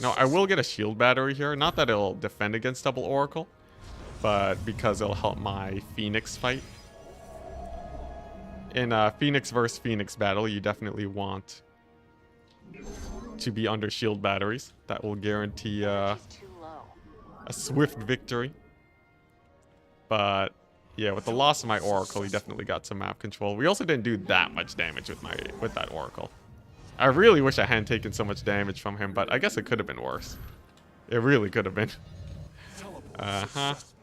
No, I will get a shield battery here. Not that it'll defend against double Oracle, but because it'll help my Phoenix fight. In a Phoenix versus Phoenix battle, you definitely want to be under shield batteries. That will guarantee a swift victory. But yeah, with the loss of my Oracle, he definitely got some map control. We also didn't do that much damage with that Oracle. I really wish I hadn't taken so much damage from him, but I guess it could have been worse. It really could have been.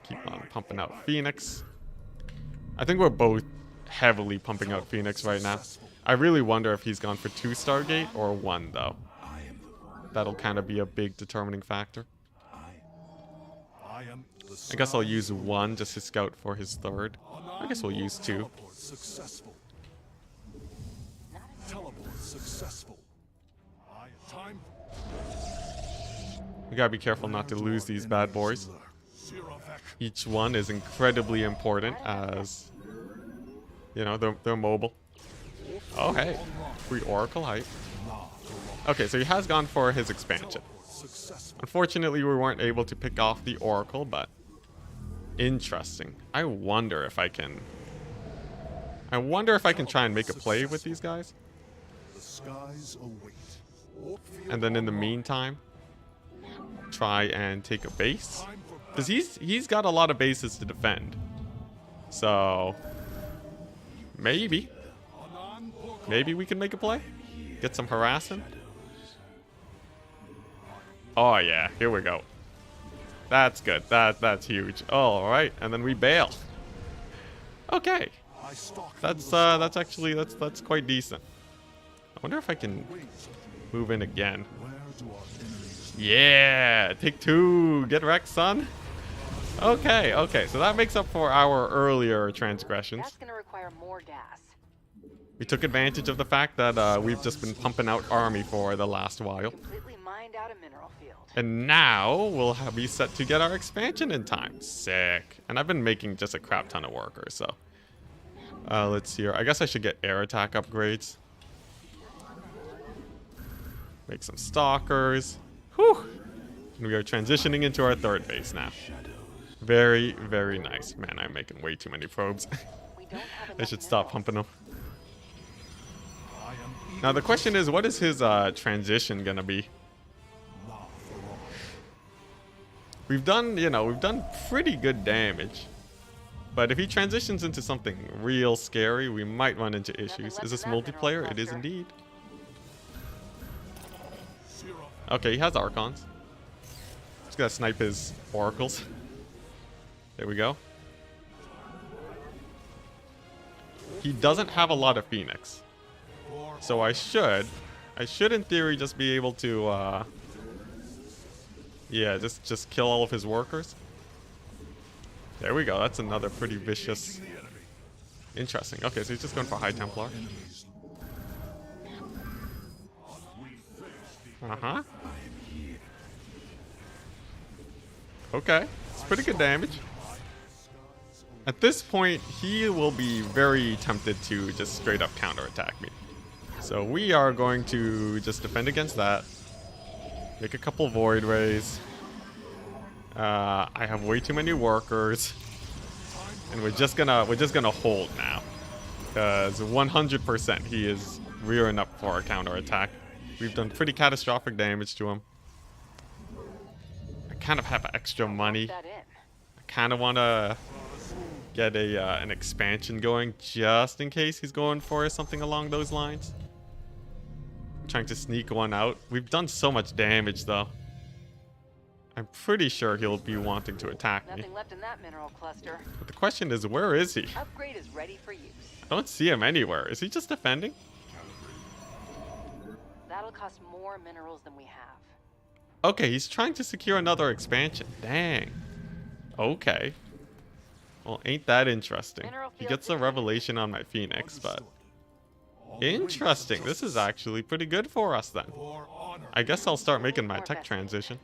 Keep on pumping out Phoenix. I think we're both heavily pumping out Phoenix right now. I really wonder if he's gone for 2 Stargate or 1, though. That'll kind of be a big determining factor. I guess I'll use 1 just to scout for his 3rd. I guess we'll use 2. We gotta be careful not to lose these bad boys. Each one is incredibly important as, you know, they're mobile. Oh, hey. Free Oracle hype. Okay, so he has gone for his expansion. Unfortunately, we weren't able to pick off the Oracle, but interesting. I wonder if I can try and make a play with these guys. And then in the meantime, try and take a base. Because he's got a lot of bases to defend. So maybe we can make a play. Get some harassment. Oh yeah, here we go. That's good. That's huge. All right, and then we bail. Okay, that's quite decent. I wonder if I can move in again. Yeah, take 2. Get wrecked, son. Okay, so that makes up for our earlier transgressions. That's gonna require more gas. We took advantage of the fact that we've just been pumping out army for the last while. Completely mined out a mineral field. And now we'll be set to get our expansion in time. Sick. And I've been making just a crap ton of workers, so. Let's see here. I guess I should get air attack upgrades. Make some stalkers. Whew. And we are transitioning into our 3rd base now. Very, very nice. Man, I'm making way too many probes. I should stop pumping them. Now the question is, what is his transition gonna be? We've done pretty good damage. But if he transitions into something real scary, we might run into issues. Is this multiplayer? It is indeed. Okay, he has Archons. Just gotta snipe his Oracles. There we go. He doesn't have a lot of Phoenix. So I should in theory just be able to, yeah, just kill all of his workers. There we go. That's another pretty vicious. Interesting. Okay, so he's just going for High Templar. Uh-huh. Okay. It's pretty good damage. At this point, he will be very tempted to just straight up counterattack me. So we are going to just defend against that. Make a couple void rays. I have way too many workers. And we're just gonna hold now. Because 100% he is rearing up for a counterattack. We've done pretty catastrophic damage to him. I kind of have extra money. I kind of want to get an expansion going just in case he's going for something along those lines. I'm trying to sneak one out. We've done so much damage though. I'm pretty sure he'll be wanting to attack me. Nothing left in that mineral cluster. But the question is, where is he? Upgrade is ready for use. I don't see him anywhere. Is he just defending? That'll cost more minerals than we have. Okay, he's trying to secure another expansion. Dang. Okay. Well, ain't that interesting. He gets a revelation on my Phoenix, but... Interesting. This is actually pretty good for us then. I guess I'll start making my tech transition.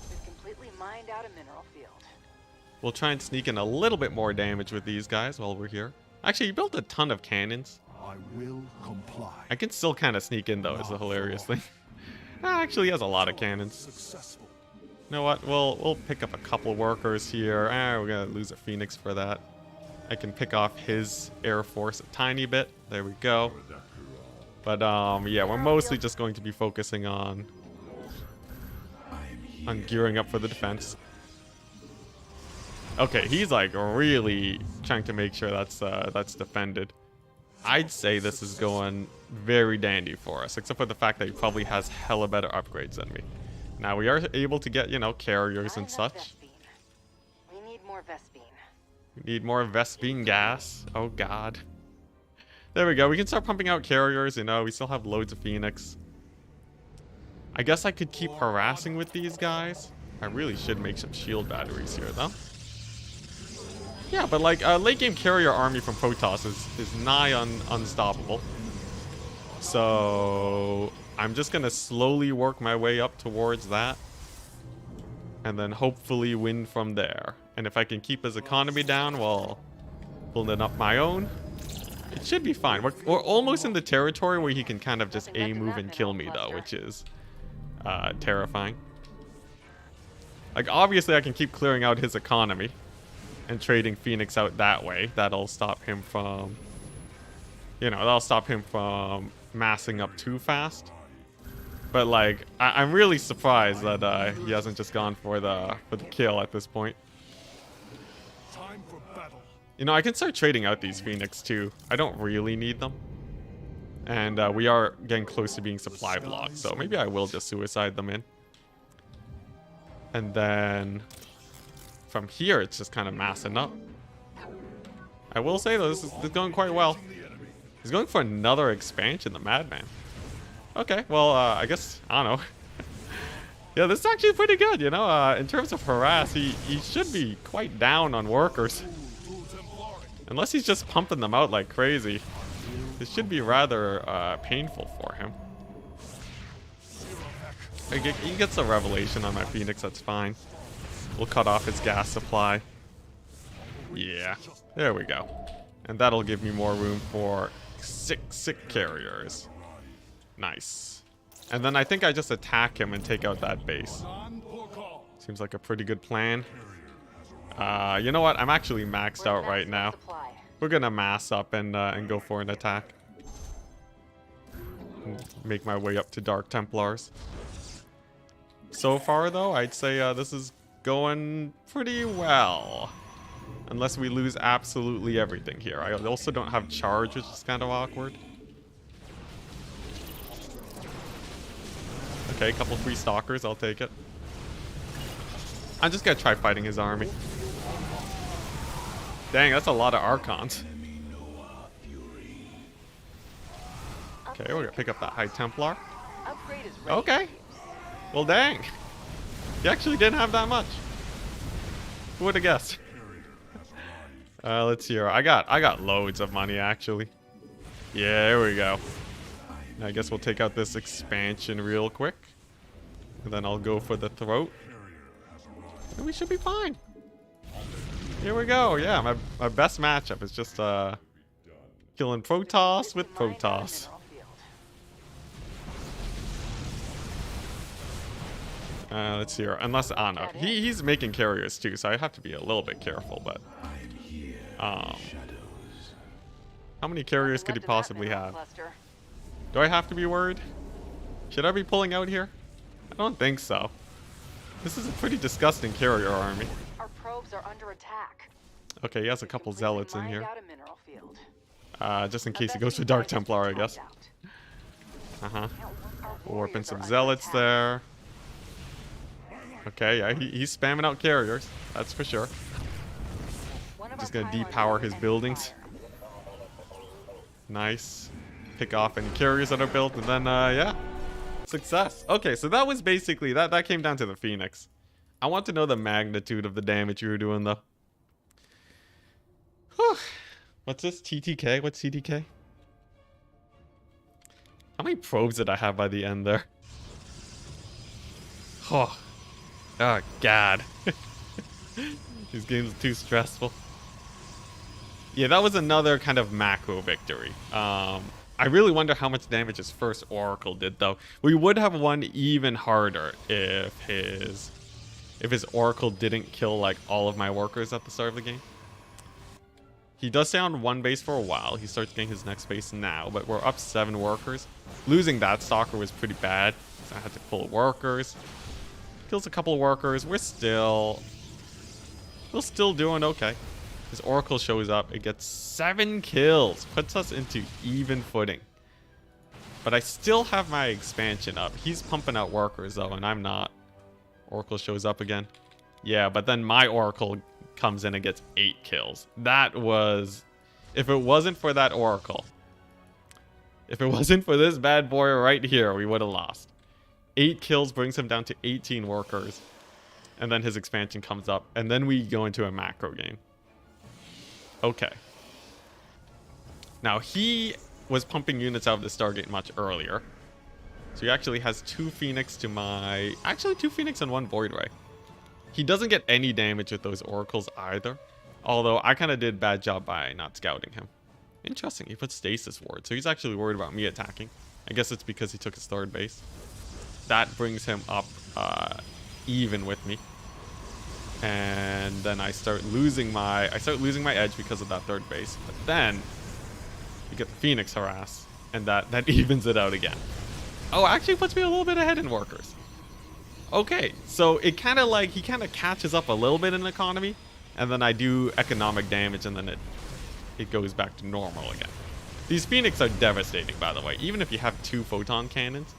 We've completely mined out a mineral field. We'll try and sneak in a little bit more damage with these guys while we're here. Actually, he built a ton of cannons. I will comply. I can still kind of sneak in though, is the hilarious thing. Actually, he has a lot of cannons. Successful. You know what? We'll pick up a couple workers here. We're gonna lose a Phoenix for that. I can pick off his Air Force a tiny bit. There we go. But yeah, we're mostly just going to be focusing on gearing up for the defense. Okay, he's like really trying to make sure that's defended. I'd say this is going very dandy for us, except for the fact that he probably has hella better upgrades than me. Now we are able to get, you know, carriers and such. Vespine. We need more Vespine. We need more Vespine gas. Oh god. There we go. We can start pumping out carriers, you know. We still have loads of Phoenix. I guess I could keep harassing with these guys. I really should make some shield batteries here, though. Yeah, but like late game carrier army from Protoss is nigh unstoppable. So I'm just gonna slowly work my way up towards that, and then hopefully win from there. And if I can keep his economy down while building up my own, it should be fine. We're almost in the territory where he can kind of just A move and kill me though, which is terrifying. Like obviously I can keep clearing out his economy and trading Phoenix out that way. That'll stop him from, you know, that'll stop him from massing up too fast. But like, I'm really surprised that he hasn't just gone for the kill at this point. Time for battle. You know, I can start trading out these Phoenix too. I don't really need them. And we are getting close to being supply blocked, so maybe I will just suicide them in. And then from here, it's just kind of massing up. I will say though, this is going quite well. He's going for another expansion, the Madman. Okay, well, I guess, I don't know. Yeah, this is actually pretty good, you know. In terms of harass, he should be quite down on workers. Unless he's just pumping them out like crazy. This should be rather painful for him. He gets a revelation on my Phoenix, that's fine. We'll cut off his gas supply. Yeah, there we go. And that'll give me more room for six carriers. Nice. And then I think I just attack him and take out that base. Seems like a pretty good plan. You know what? I'm actually maxed out right now. We're gonna mass up and go for an attack. Make my way up to Dark Templars. So far though, I'd say this is going pretty well. Unless we lose absolutely everything here. I also don't have charge, which is kind of awkward. Okay, a couple free stalkers, I'll take it. I'm just gonna try fighting his army. Dang, that's a lot of Archons. Okay, we're gonna pick up that High Templar. Okay. Well, dang. He actually didn't have that much. Who would have guessed? Let's see here. I got loads of money, actually. Yeah, there we go. I guess we'll take out this expansion real quick. And then I'll go for the throat. And we should be fine. Here we go. Yeah, my best matchup is just killing Protoss with Protoss. Let's see here. Unless, I don't know. He's making carriers too, so I have to be a little bit careful, but... how many carriers could he possibly have? Do I have to be worried? Should I be pulling out here? I don't think so. This is a pretty disgusting carrier army. Our probes are under attack. Okay, he has a couple zealots in here. Out a mineral field. Just in case he goes for Dark Templar, I guess. Warping some zealots there. Okay, yeah, he's spamming out carriers. That's for sure. Just gonna depower his buildings. Nice. Pick off any carriers that are built, and then, yeah. Success. Okay, so that was basically, that came down to the Phoenix. I want to know the magnitude of the damage you were doing, though. Whew. What's this? TTK? What's TTK? How many probes did I have by the end there? Oh. Oh, God. These games are too stressful. Yeah, that was another kind of macro victory. I really wonder how much damage his first Oracle did, though. We would have won even harder if his Oracle didn't kill, like, all of my workers at the start of the game. He does stay on one base for a while. He starts getting his next base now, but we're up 7 workers. Losing that Stalker was pretty bad, so I had to pull workers. Kills a couple of workers. We're still doing okay. His Oracle shows up. It gets 7 kills. Puts us into even footing. But I still have my expansion up. He's pumping out workers, though, and I'm not. Oracle shows up again. Yeah, but then my Oracle comes in and gets 8 kills. That was... If it wasn't for that Oracle, if it wasn't for this bad boy right here, we would have lost. 8 kills brings him down to 18 workers. And then his expansion comes up. And then we go into a macro game. Okay. Now, he was pumping units out of the Stargate much earlier. So he actually has 2 Phoenix to my... Actually, 2 Phoenix and 1 Void Ray. He doesn't get any damage with those Oracles either. Although, I kind of did a bad job by not scouting him. Interesting. He put Stasis Ward. So he's actually worried about me attacking. I guess it's because he took his 3rd base. That brings him up even with me. And then I start losing my edge because of that 3rd base. But then we get the Phoenix harass, and that evens it out again. Oh, actually puts me a little bit ahead in workers. Okay, so it kind of like he kind of catches up a little bit in economy, and then I do economic damage, and then it goes back to normal again. These Phoenix are devastating, by the way. Even if you have 2 photon cannons.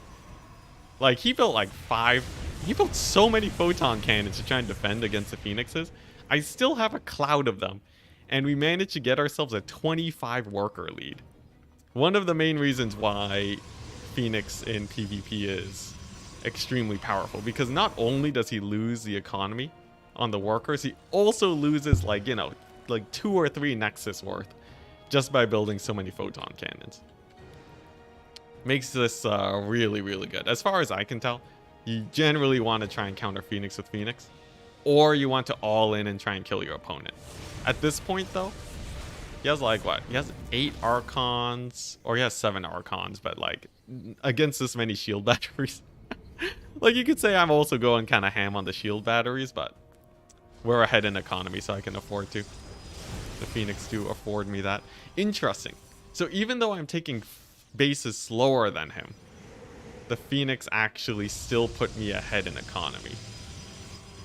Like, he built like 5... He built so many photon cannons to try and defend against the Phoenixes. I still have a cloud of them. And we managed to get ourselves a 25 worker lead. One of the main reasons why Phoenix in PvP is extremely powerful. Because not only does he lose the economy on the workers, he also loses, like, you know, like 2 or 3 Nexus worth. Just by building so many photon cannons. Makes this really, really good. As far as I can tell, you generally want to try and counter Phoenix with Phoenix. Or you want to all in and try and kill your opponent. At this point, though, he has like what? He has 8 Archons. Or he has 7 Archons, but like, against this many shield batteries. Like, you could say I'm also going kind of ham on the shield batteries, but we're ahead in economy, so I can afford to. The Phoenix do afford me that. Interesting. So even though I'm taking bases slower than him, the Phoenix actually still put me ahead in economy.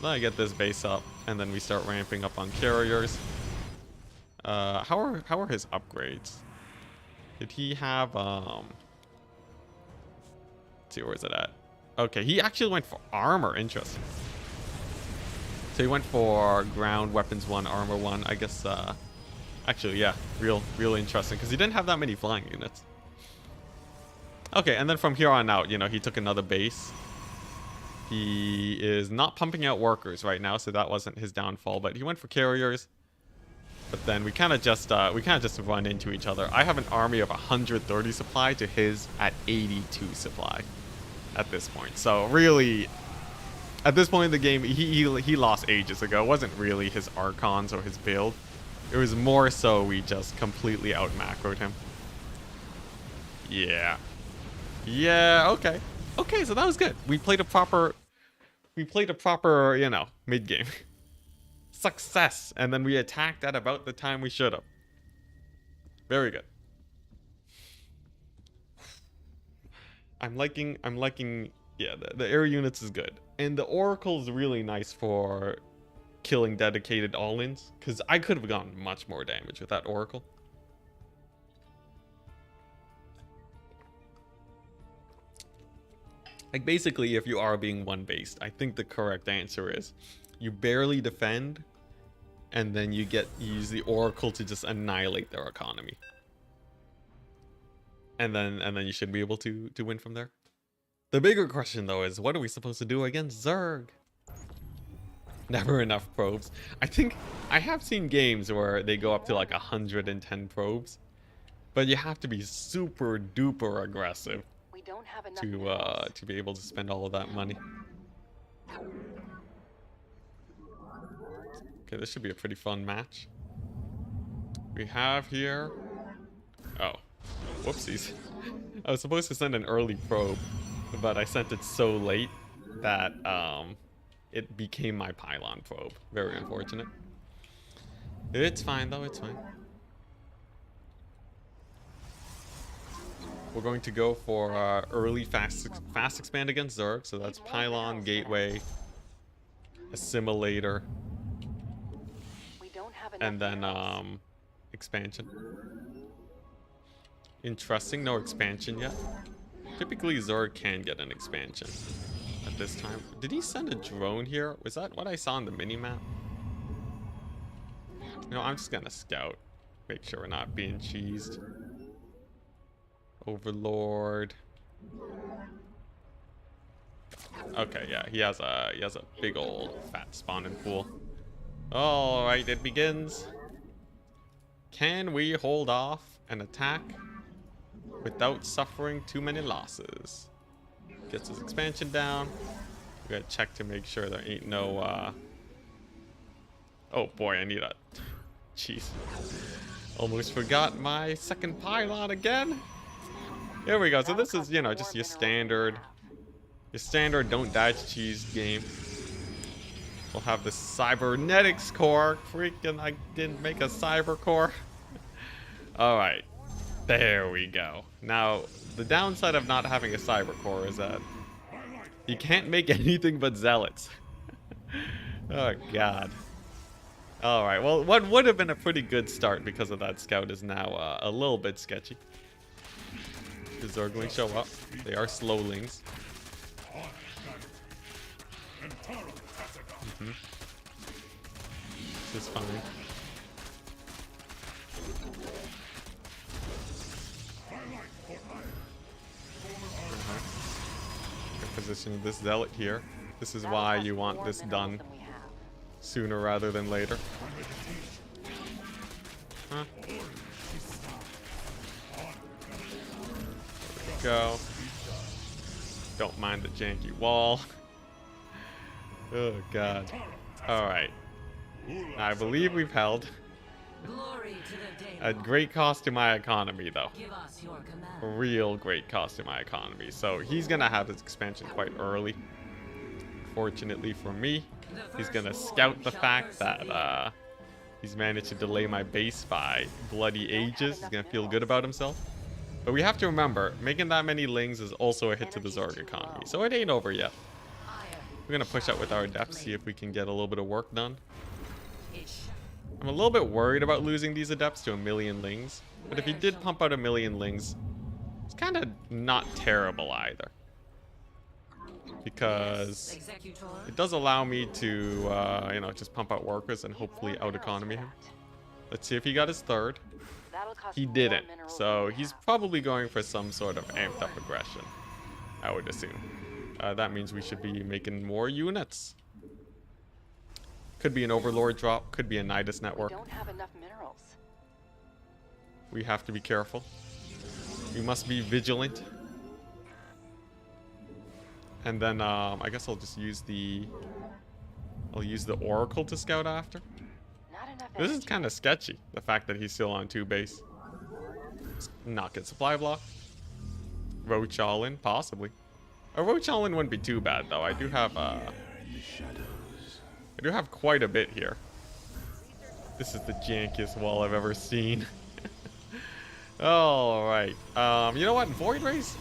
Then I get this base up, and then we start ramping up on carriers. How are his upgrades? Did he have let's see, where is it at? Okay, he actually went for armor. Interesting. So he went for ground weapons 1, armor 1. I guess actually, yeah, real interesting, because he didn't have that many flying units. Okay, and then from here on out, you know, he took another base. He is not pumping out workers right now, so that wasn't his downfall, but he went for carriers. But then we kind of just run into each other. I have an army of 130 supply to his at 82 supply at this point. So really, At this point in the game, he lost ages ago. It wasn't really his Archons or his build. It was more so we just completely out-macroed him. Yeah. Yeah, okay. Okay, so that was good. We played a proper, you know, mid-game. Success. And then we attacked at about the time we should have. Very good. I'm liking, yeah, the air units is good. And the Oracle is really nice for killing dedicated all-ins, because I could have gotten much more damage with that Oracle. Like, basically, if you are being one-based, I think the correct answer is you barely defend, and then you use the Oracle to just annihilate their economy. And then you should be able to win from there. The bigger question, though, is what are we supposed to do against Zerg? Never enough probes. I think I have seen games where they go up to like 110 probes, but you have to be super duper aggressive We don't have enough to be able to spend all of that money. Okay, this should be a pretty fun match. We have here. Oh, whoopsies! I was supposed to send an early probe, but I sent it so late that it became my pylon probe. Very unfortunate. It's fine though, it's fine. We're going to go for early fast expand against Zerg, so that's pylon, gateway, assimilator, We don't have and enough then expansion. Interesting, no expansion yet. Typically Zerg can get an expansion at this time. Did he send a drone here? Was that what I saw on the mini-map? No, I'm just gonna scout. Make sure we're not being cheesed. Overlord. Okay, yeah, he has a big old fat spawning pool. Alright, it begins. Can we hold off an attack without suffering too many losses? Gets his expansion down. We gotta check to make sure there ain't no oh boy, I need a jeez. Almost forgot my second pylon again. Here we go. So this is, you know, just your standard don't die to cheese game. We'll have the cybernetics core. Freaking, I didn't make a cyber core. All right, there we go. Now, the downside of not having a cyber core is that you can't make anything but zealots. Oh God. All right. Well, what would have been a pretty good start because of that scout is now a little bit sketchy. The Zerglings show up. They are slowlings. This is fine. Position this zealot here. This is why you want this done sooner rather than later. Huh? Go. Don't mind the janky wall. Oh God. Alright. I believe we've held. A great cost to my economy though. A real great cost to my economy. So he's gonna have his expansion quite early. Fortunately for me, he's gonna scout the fact that he's managed to delay my base by bloody ages. He's gonna feel good about himself. But we have to remember, making that many lings is also a hit to the Zerg economy. So it ain't over yet. We're gonna push out with our adepts, see if we can get a little bit of work done. I'm a little bit worried about losing these adepts to 1,000,000 lings. But if he did pump out 1,000,000 lings, it's kind of not terrible either. Because it does allow me to, you know, just pump out workers and hopefully out-economy him. Let's see if he got his third. He didn't, so he's probably going for some sort of amped up aggression, I would assume. That means we should be making more units. Could be an Overlord drop, could be a Nidus network. We don't have enough minerals. We have to be careful. We must be vigilant. And then I guess I'll just use the Oracle to scout after. Not enough This is energy. kind of sketchy, the fact that he's still on 2 base. Not get supply block. Roach all in, possibly. A Roach all in wouldn't be too bad though. I do have quite a bit here. This is the jankiest wall I've ever seen. Alright. You know what? Void Rays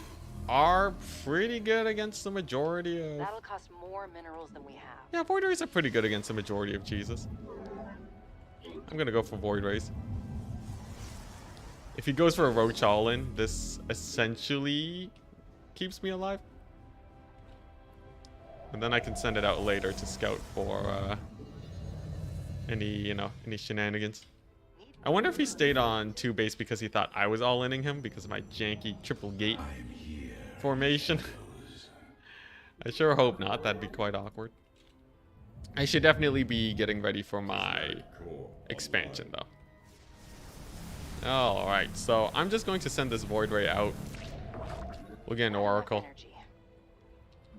are pretty good against the majority of... That'll cost more minerals than we have. Yeah, Void Rays are pretty good against the majority of cheeses. I'm gonna go for Void Rays. If he goes for a Roach all-in, this essentially keeps me alive. And then I can send it out later to scout for any shenanigans. I wonder if he stayed on 2 base because he thought I was all-inning him because of my janky triple gate formation. I sure hope not. That'd be quite awkward. I should definitely be getting ready for my expansion though. Alright, so I'm just going to send this Void Ray out. We'll get an Oracle. Energy.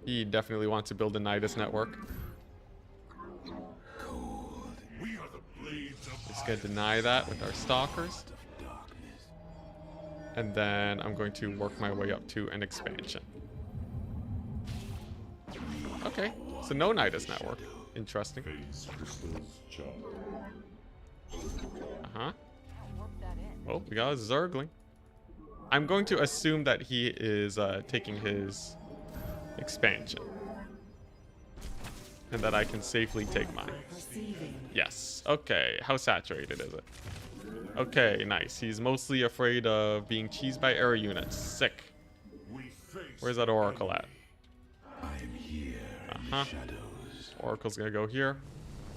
He definitely wants to build a Nidus network. We are the blades of Just gonna deny that with our Stalkers. And then I'm going to work my way up to an expansion. Okay, so no Nidus network. Interesting. Uh-huh. Warp that in. Oh, we got a Zergling. I'm going to assume that he is taking his expansion. And that I can safely take mine. Yes. Okay. How saturated is it? Okay, nice. He's mostly afraid of being cheesed by air units. Sick. Where's that Oracle at? Uh-huh. Oracle's gonna go here.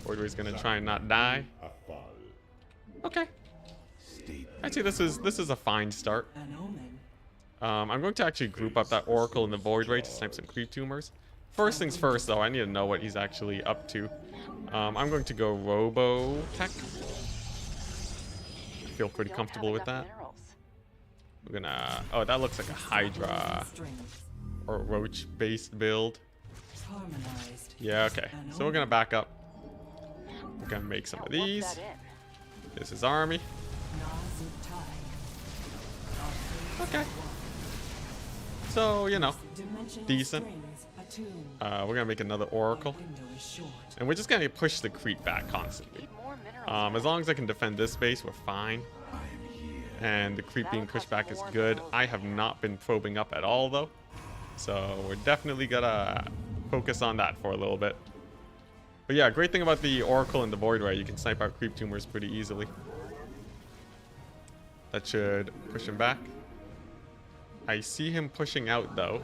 Void Ray's gonna try and not die. Okay. I'd say this is a fine start. I'm going to actually group up that Oracle and the Void Ray to snipe some creep tumors. First things first, though, I need to know what he's actually up to. I'm going to go Robo Tech. I feel pretty comfortable with that. We're gonna... Oh, that looks like a Hydra or Roach-based build. Yeah, okay. So we're gonna back up. We're gonna make some of these. This is army. Okay. So, you know, decent. We're gonna make another Oracle. And we're just gonna push the creep back constantly. As long as I can defend this base, we're fine. And the creep being pushed back is good. I have not been probing up at all, though. So we're definitely gonna focus on that for a little bit. But yeah, great thing about the Oracle and the Void Ray, you can snipe out creep tumors pretty easily. That should push him back. I see him pushing out, though.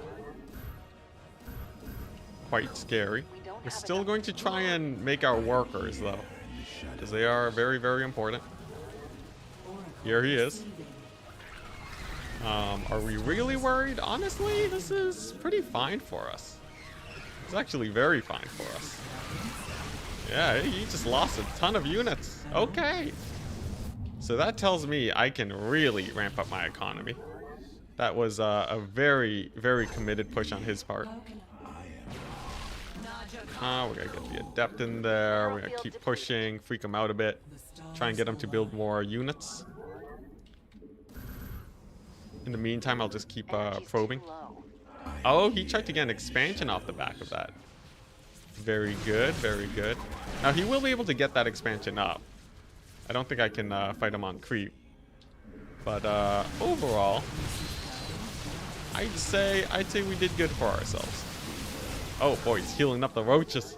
Quite scary. We're still going to try and make our workers, though. Because they are very, very important. Here he is. Are we really worried? Honestly, this is pretty fine for us. It's actually very fine for us. Yeah, he just lost a ton of units. Okay. So that tells me I can really ramp up my economy. That was a very, very committed push on his part. We're gonna get the Adept in there. We're gonna keep pushing, freak him out a bit. Try and get him to build more units. In the meantime, I'll just keep probing. Oh, he tried to get an expansion off the back of that. Very good, very good. Now, he will be able to get that expansion up. I don't think I can fight him on creep. But overall, I'd say we did good for ourselves. Oh boy, he's healing up the roaches.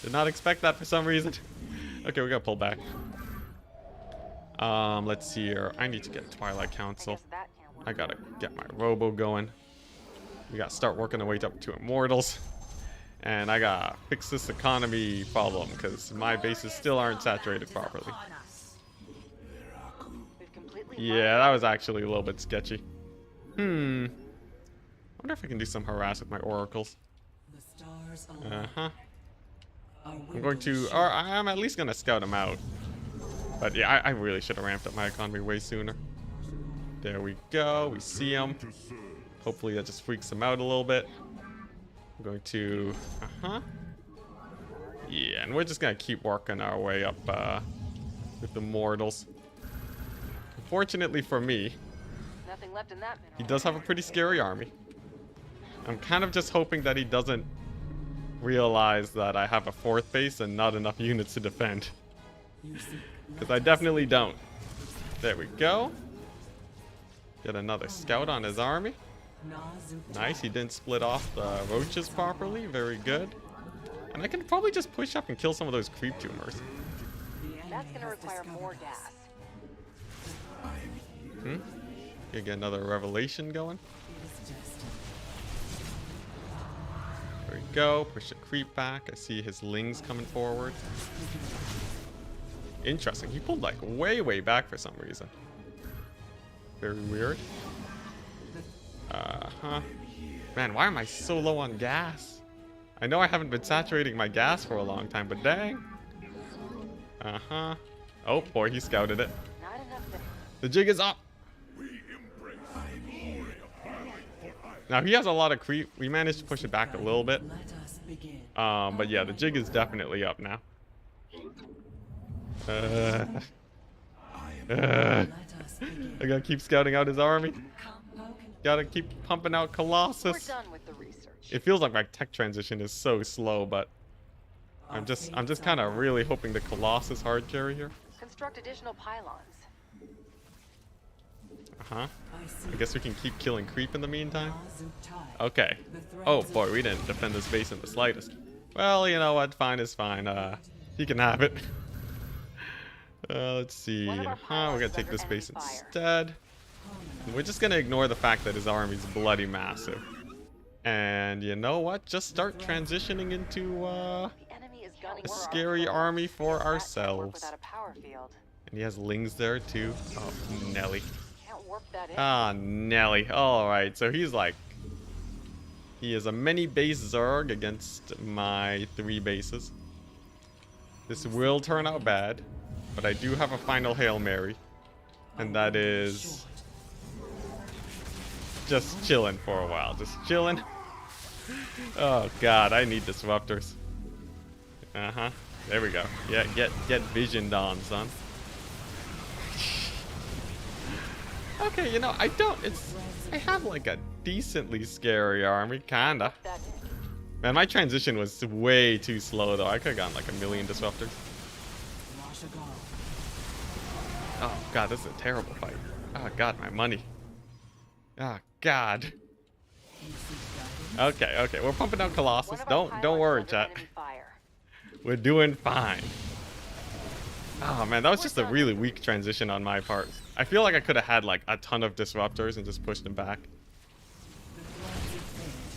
Did not expect that for some reason. Okay, we gotta pull back. Let's see here. I need to get Twilight Council. I gotta get my Robo going. We gotta start working our way up to Immortals. And I gotta fix this economy problem because my bases still aren't saturated properly. Yeah, that was actually a little bit sketchy. I wonder if I can do some harass with my oracles. I'm going to, or I'm at least gonna scout them out. But yeah, I really should have ramped up my economy way sooner. There we go. We see him. Hopefully that just freaks him out a little bit. I'm going to... Yeah, and we're just gonna keep working our way up with the mortals. Unfortunately for me, Nothing left in that mineral. he does have a pretty scary army. I'm kind of just hoping that he doesn't realize that I have a 4th base and not enough units to defend. Because I definitely don't. There we go. Get another scout on his army. Nice, he didn't split off the roaches properly. Very good. And I can probably just push up and kill some of those creep tumors. That's gonna require more gas. Gonna get another revelation going. There we go. Push the creep back. I see his lings coming forward. Interesting. He pulled like way back for some reason. Very weird. Man, why am I so low on gas? I know I haven't been saturating my gas for a long time, but dang. Oh boy, he scouted it. Not enough to... The jig is up. Now he has a lot of creep. We managed to push it back a little bit. But yeah, the jig is definitely up now. I gotta keep scouting out his army. Gotta keep pumping out Colossus. We're done with the research. It feels like my tech transition is so slow, but I'm just kind of really hoping the Colossus hard carry here. Construct additional pylons. I guess we can keep killing creep in the meantime. Okay. Oh boy, we didn't defend this base in the slightest. Well, you know what? Fine is fine. He can have it. Let's see. We're gonna take this base instead. We're just gonna ignore the fact that his army's bloody massive. And you know what? Just start transitioning into a scary army for ourselves. And he has lings there too. Oh, Nelly. Ah, Nelly. Alright, so he's like... He is a many base Zerg against my 3 bases. This will turn out bad, but I do have a final Hail Mary. And that is... just chilling for a while. Just chilling. Oh god, I need disruptors. There we go. Yeah, get visioned on, son. Okay, you know, I have like a decently scary army, kinda. Man, my transition was way too slow though. I could've gotten like 1,000,000 disruptors. Oh god, this is a terrible fight. Oh god, my money. Oh god. Okay, we're pumping out Colossus. Don't worry, chat. We're doing fine. Oh man, that was just a really weak transition on my part. I feel like I could have had like a ton of disruptors and just pushed them back.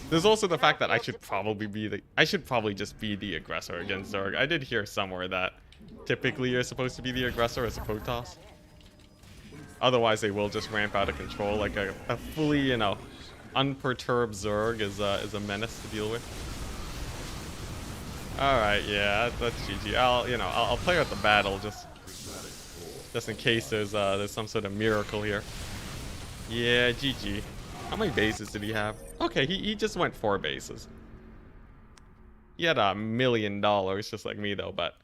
There's also the fact that I should probably just be the aggressor against Zerg. I did hear somewhere that typically you're supposed to be the aggressor as a Protoss. Otherwise they will just ramp out of control. Like a fully, you know, unperturbed Zerg is a menace to deal with. Alright, yeah, that's GG. I'll play out the battle just in case there's some sort of miracle here. Yeah, GG. How many bases did he have? Okay, he just went 4 bases. He had $1 million just like me though, but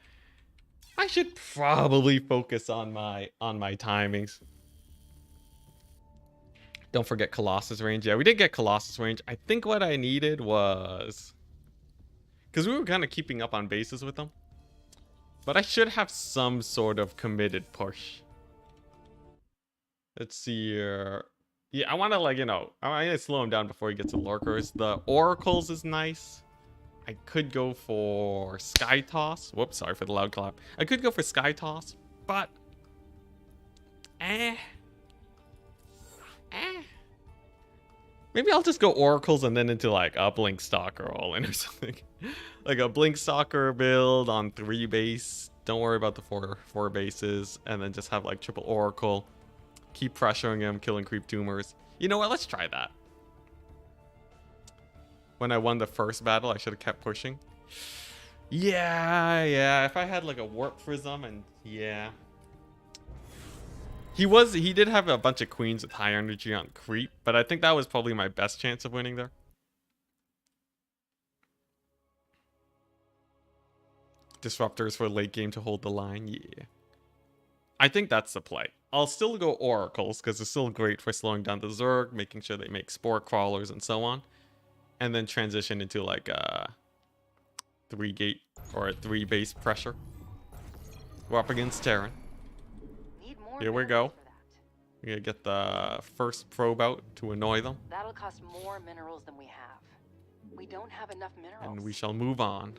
I should probably focus on my timings. Don't forget Colossus range. Yeah, we did get Colossus range. I think what I needed was... because we were kind of keeping up on bases with them. But I should have some sort of committed push. Let's see here. Yeah, I want to, like, you know, I need to slow him down before he gets the lurkers. The oracles is nice. I could go for Sky Toss. Whoops, sorry for the loud clap. I could go for Sky Toss, but... Maybe I'll just go oracles and then into like a blink stalker all in or something. Like a blink stalker build on 3 base. Don't worry about the four bases, and then just have like triple oracle. Keep pressuring him, killing creep tumors. You know what? Let's try that. When I won the first battle, I should have kept pushing. Yeah. If I had like a warp prism and yeah. He did have a bunch of queens with high energy on creep, but I think that was probably my best chance of winning there. disruptors for late game to hold the line. Yeah. I think that's the play. I'll still go oracles because it's still great for slowing down the Zerg, making sure they make spore crawlers and so on. And then transition into like a 3-gate or a 3-base pressure. We're up against Terran. Here we go. We're gonna get the first probe out to annoy them. That'll cost more minerals than we have. We don't have enough minerals. And we shall move on.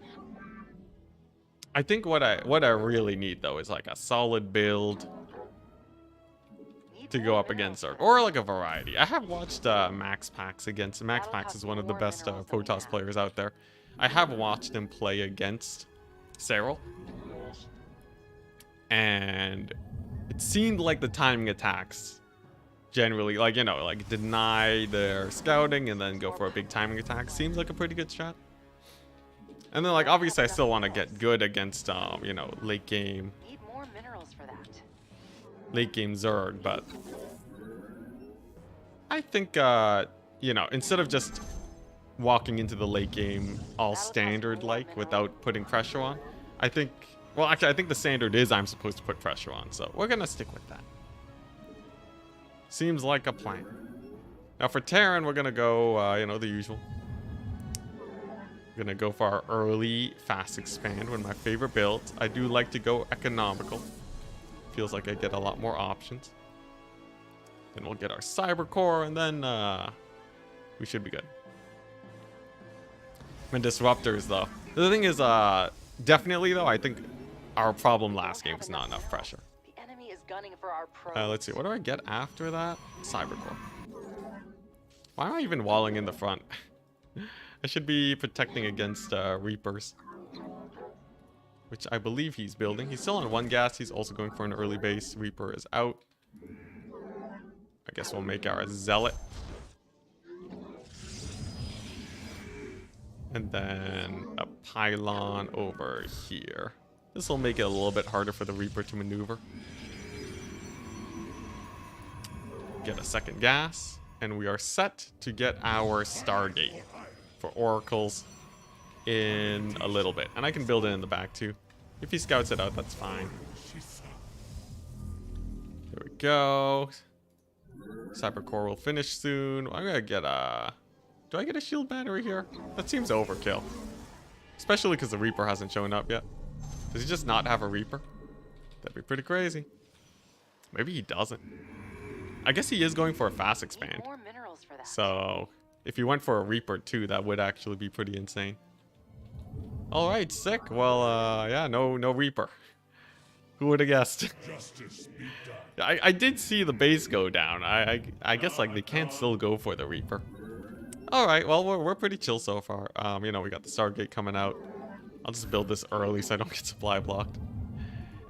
I think what I really need though is like a solid build to go up against Zerg, or like a variety. I have watched Max Pax against. Max Pax is one of the best Protoss players out there. I have watched him play against Cyril, and it seemed like the timing attacks generally, like, you know, like deny their scouting and then go for a big timing attack seems like a pretty good strat. And then, like, obviously I still want to get good against you know, late game Zerg, but I think you know, instead of just walking into the late game all standard like without putting pressure on, I think, well, actually I think the standard is I'm supposed to put pressure on, so we're gonna stick with that. Seems like a plan. Now for Terran, we're gonna go you know, the usual. We're gonna go for our early fast expand, one of my favorite builds. I do like to go economical. Feels like I get a lot more options. Then we'll get our cyber core, and then we should be good. And disruptors though. The thing is, definitely though, I think our problem last game was not enough pressure. The enemy is gunning for our probes. Let's see, what do I get after that? Cyber core. Why am I even walling in the front? I should be protecting against Reapers, which I believe he's building. He's still on 1 gas. He's also going for an early base. Reaper is out. I guess we'll make our Zealot. And then a pylon over here. This will make it a little bit harder for the Reaper to maneuver. Get a 2nd gas. And we are set to get our Stargate for oracles in a little bit. And I can build it in the back too. If he scouts it out, that's fine. There we go. Cyber core will finish soon. I'm gonna get a... Do I get a shield battery here? That seems overkill. Especially because the Reaper hasn't shown up yet. Does he just not have a Reaper? That'd be pretty crazy. Maybe he doesn't. I guess he is going for a fast expand. So if he went for a Reaper too, that would actually be pretty insane. Alright, sick. Well, yeah, no Reaper. Who would have guessed? I did see the base go down. I guess like they can't still go for the Reaper. Alright, well, we're pretty chill so far. You know, we got the Stargate coming out. I'll just build this early so I don't get supply blocked.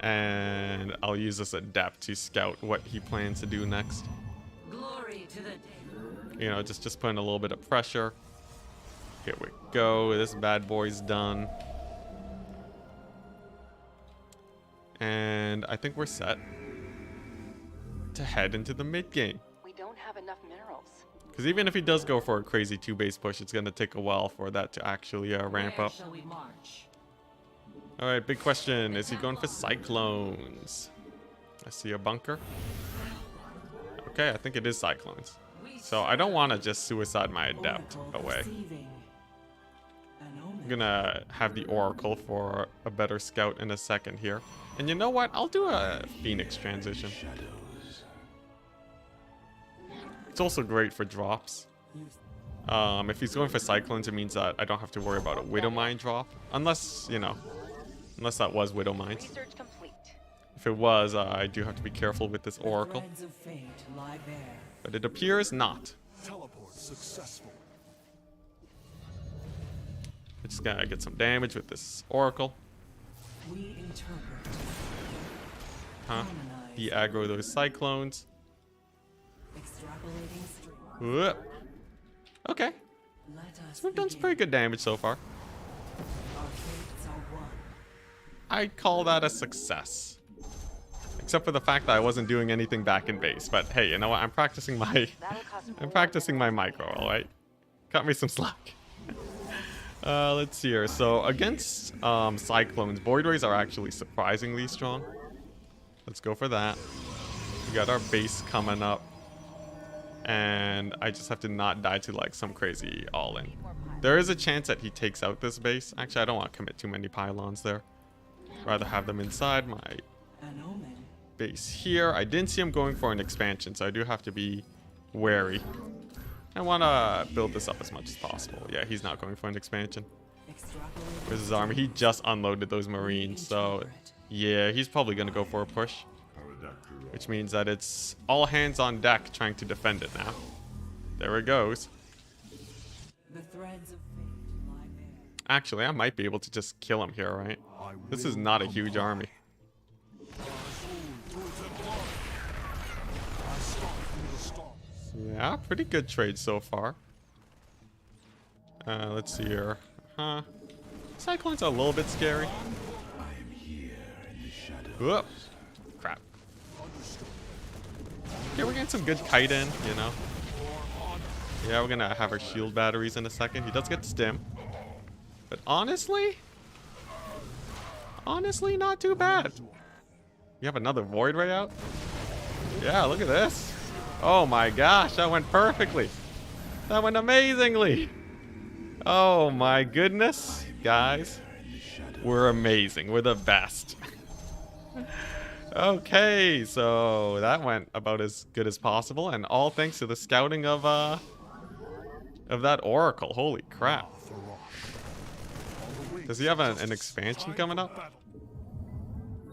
And I'll use this Adept to scout what he plans to do next. Glory to the... You know, just putting a little bit of pressure. Here we go. This bad boy's done. And I think we're set to head into the mid game. We don't have enough minerals. Because even if he does go for a crazy 2-base push, it's going to take a while for that to actually ramp up. Shall we march? Alright, big question. Is he going for Cyclones? I see a bunker. Okay, I think it is Cyclones. So I don't want to just suicide my Adept away. I'm gonna have the Oracle for a better scout in a second here. And you know what? I'll do a Phoenix transition. It's also great for drops. If he's going for Cyclones, it means that I don't have to worry about a Widow Mine drop. Unless, you know, unless that was Widow Mines. If it was, I do have to be careful with this Oracle. But it appears not. Teleport successful. I just gotta get some damage with this Oracle. We interpret. Huh? De-aggro those Cyclones. Whoop. Okay. So we've done some pretty good damage so far. I call that a success. Except for the fact that I wasn't doing anything back in base. But hey, you know what? I'm practicing my micro, alright? Cut me some slack. Let's see here. So against Cyclones, Void Rays are actually surprisingly strong. Let's go for that. We got our base coming up. And I just have to not die to like some crazy all-in. There is a chance that he takes out this base. Actually, I don't want to commit too many pylons there. Rather have them inside my An omen. base here. I didn't see him going for an expansion, so I do have to be wary. I want to build this up as much as possible. Yeah, he's not going for an expansion. Extrapolate. Where's his army? He just unloaded those marines, so yeah, he's probably going to go for a push. Which means that it's all hands on deck trying to defend it now. There it goes. The threads of fate lie bare. Actually, I might be able to just kill him here, right? This is not a huge army. Yeah, pretty good trade so far. Let's see here. Cyclones are a little bit scary. Whoop. Crap. Okay, we're getting some good kite in, you know. Yeah, we're gonna have our shield batteries in a second. He does get stim. But honestly, not too bad. You have another Void Ray out? Yeah, look at this. Oh my gosh, that went perfectly. That went amazingly. Oh my goodness. Guys, we're amazing. We're the best. Okay, so that went about as good as possible, and all thanks to the scouting of that Oracle. Holy crap. Does he have an expansion coming up?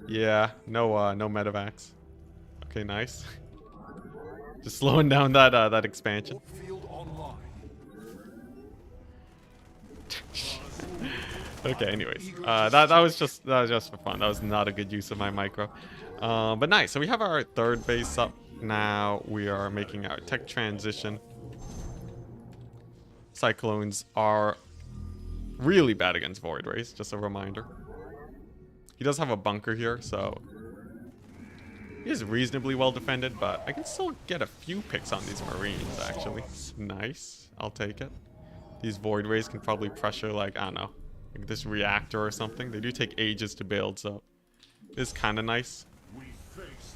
Yeah, no medevacs. Okay, nice. Just slowing down that expansion. Okay, anyways, that was just for fun. That was not a good use of my micro. But nice. So we have our third base up now. We are making our tech transition. Cyclones are really bad against Void Rays, just a reminder. He does have a bunker here, so he is reasonably well defended, but I can still get a few picks on these Marines, actually. Nice. I'll take it. These Void Rays can probably pressure, like, I don't know, like this reactor or something. They do take ages to build, so it's kind of nice.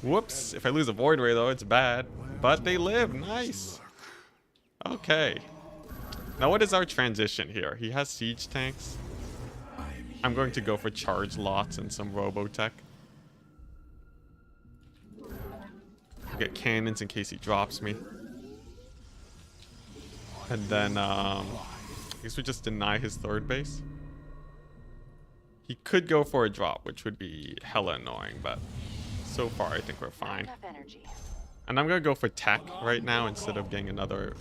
Whoops. If I lose a Void Ray, though, it's bad. But they live. Nice. Okay. Now, what is our transition here? He has siege tanks. I'm going to go for charge lots and some Robotech. I'll get cannons in case he drops me. And then, I guess we just deny his third base. He could go for a drop, which would be hella annoying, but so far I think we're fine. And I'm gonna go for tech right now instead of getting another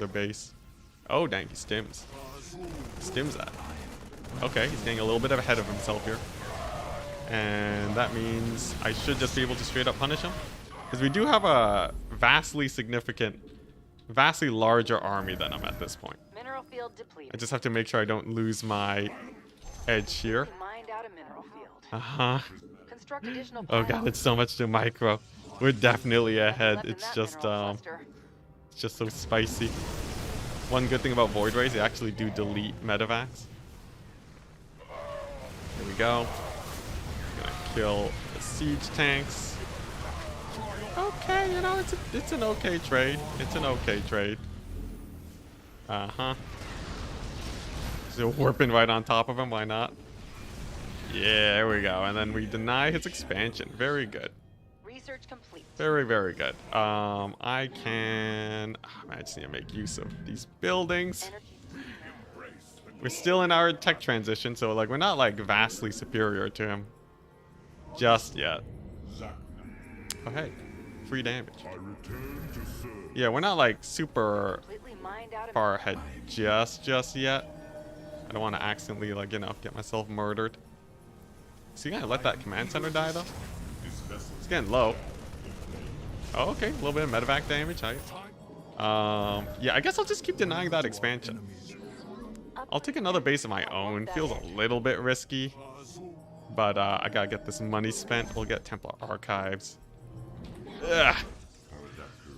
base. Oh dang, he stims. Stims that. Okay, he's getting a little bit ahead of himself here. And that means I should just be able to straight up punish him. Because we do have a vastly larger army than him at this point. Mineral field depleted. I just have to make sure I don't lose my edge here. Mined out a mineral field. Uh-huh. Construct additional Oh god, it's so much to micro. We're definitely ahead. It's just so spicy. One good thing about Void Rays, they actually do delete medevacs. Here we go. Gonna kill the siege tanks. Okay, you know, it's an okay trade. It's an okay trade. Uh-huh. So warping right on top of him, why not? Yeah, there we go. And then we deny his expansion. Very good. Research complete. Very, very good. I just need to make use of these buildings. We're still in our tech transition, so like we're not like vastly superior to him just yet. Oh hey, free damage. Yeah, we're not like super far ahead just yet. I don't want to accidentally, like, you know, get myself murdered. Is he gonna let that command center die though? It's getting low. Oh, okay, a little bit of medevac damage. Yeah, I guess I'll just keep denying that expansion. I'll take another base of my own. Feels a little bit risky, but I gotta get this money spent. We'll get Templar Archives. Ugh.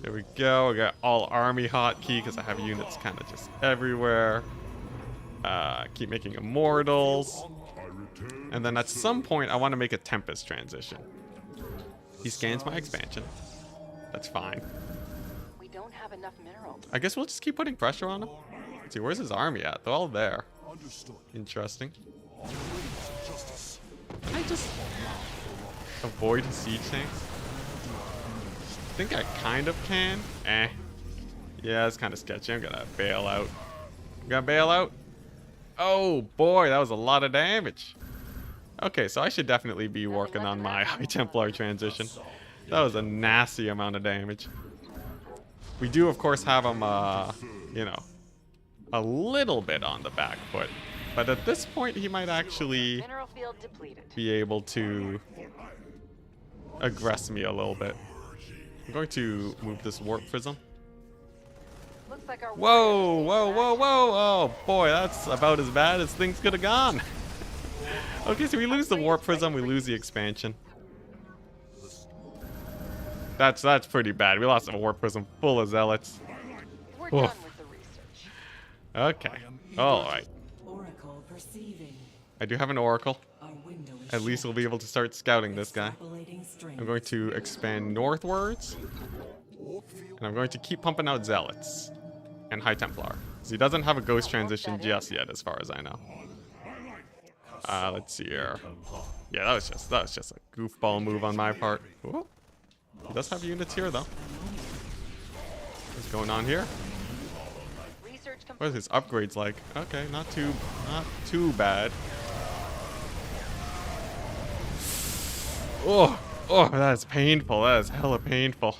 There we go. I got all army hotkey because I have units kind of just everywhere. Keep making immortals. And then at some point, I want to make a Tempest transition. He scans my expansion. That's fine. We don't have enough minerals. I guess we'll just keep putting pressure on him. Let's see, where's his army at? They're all there. Understood. Interesting. Justice. Can I just avoid his siege tanks? I think I kind of can. Eh. Yeah, it's kind of sketchy. I'm gonna bail out. I'm gonna bail out. Oh boy, that was a lot of damage. Okay, so I should definitely be working on my High Templar transition. That was a nasty amount of damage. We do, of course, have him, you know, a little bit on the back foot. But at this point, he might actually Mineral field depleted. be able to aggress me a little bit. I'm going to move this warp prism. Looks like our Whoa, whoa, whoa, whoa. Oh boy, that's about as bad as things could have gone. Okay, so we lose the warp prism, we lose the expansion. That's pretty bad. We lost a warp prism full of zealots. We're Oof. done with the research. Okay. Alright. Oracle perceiving. I do have an oracle. Our window is At least shut. we'll be able to start scouting this guy. Extrapolating strength. I'm going to expand northwards. And I'm going to keep pumping out zealots. And High Templar. So he doesn't have a ghost transition just yet, as far as I know. Let's see here. Yeah, that was just a goofball move on my part. Ooh. He does have units here, though. What's going on here? Research What are his upgrades like? Okay, not too bad. Oh, that is painful. That is hella painful.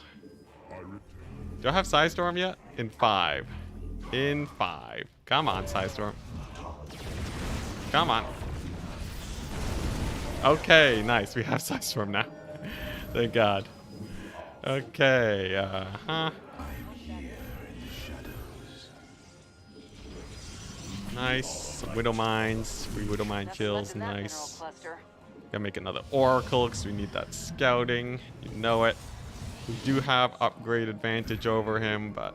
Do I have Psystorm yet? In 5. In 5. Come on, Psystorm. Come on. Okay, nice. We have Psystorm now. Thank God. Okay, Nice. Widow Mines. 3 Widow Mine kills. Nice. Gotta make another Oracle because we need that scouting. You know it. We do have upgrade advantage over him, but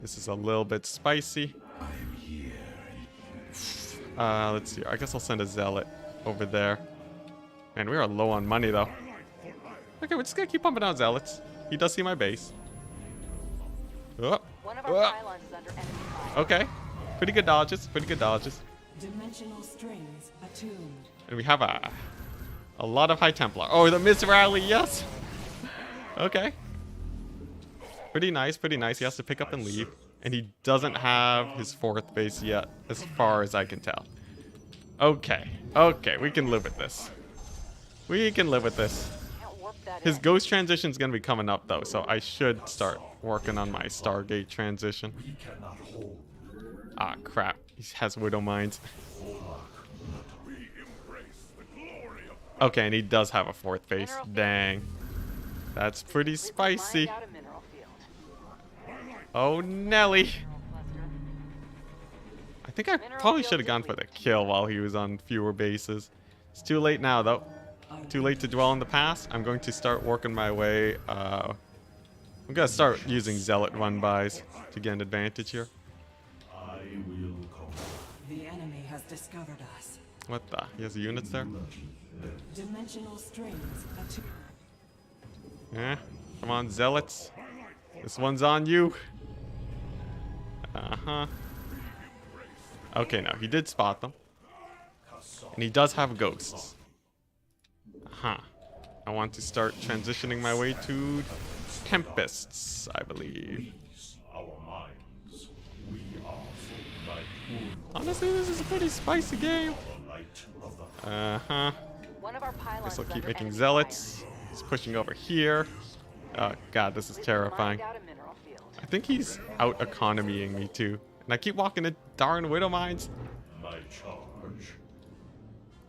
this is a little bit spicy. Let's see. I guess I'll send a Zealot over there. Man, we are low on money, though. Okay, we're just gonna keep pumping out Zealots. He does see my base. Oh. One of our pylons is under enemy fire. Okay. Pretty good dodges. Pretty good dodges. Dimensional strings attuned. And we have a lot of High Templar. Oh, the Miss Rally, yes! Okay. Pretty nice, pretty nice. He has to pick up and leave. And he doesn't have his 4th base yet, as far as I can tell. Okay. Okay, we can live with this. We can live with this. Can't warp that His in. ghost transition is going to be coming up, though, so I should start working on my Stargate transition. Ah, crap. He has Widow Mines. Okay, and he does have a 4th base. Dang. That's pretty We've spicy. mined out a mineral field. Oh, Nelly. Mineral cluster. I think I probably should have gone for the kill while he was on fewer bases. It's too late now, though. Too late to dwell on the past. I'm going to start working my way. I'm going to start using Zealot run-bys to get an advantage here. The enemy has discovered us. What the? He has the units there? Dimensional strings attuned. Yeah. Come on, Zealots. This one's on you. Uh-huh. Okay, no. He did spot them. And he does have ghosts. Uh-huh. I want to start transitioning my way to Tempests, I believe. Honestly, this is a pretty spicy game. Uh-huh. One of our pylons Guess I'll is keep under making enemy zealots. fire. He's pushing over here. Oh god, this is We've terrifying. mined out a mineral field. I think he's out economying me too. And I keep walking the darn Widow Mines.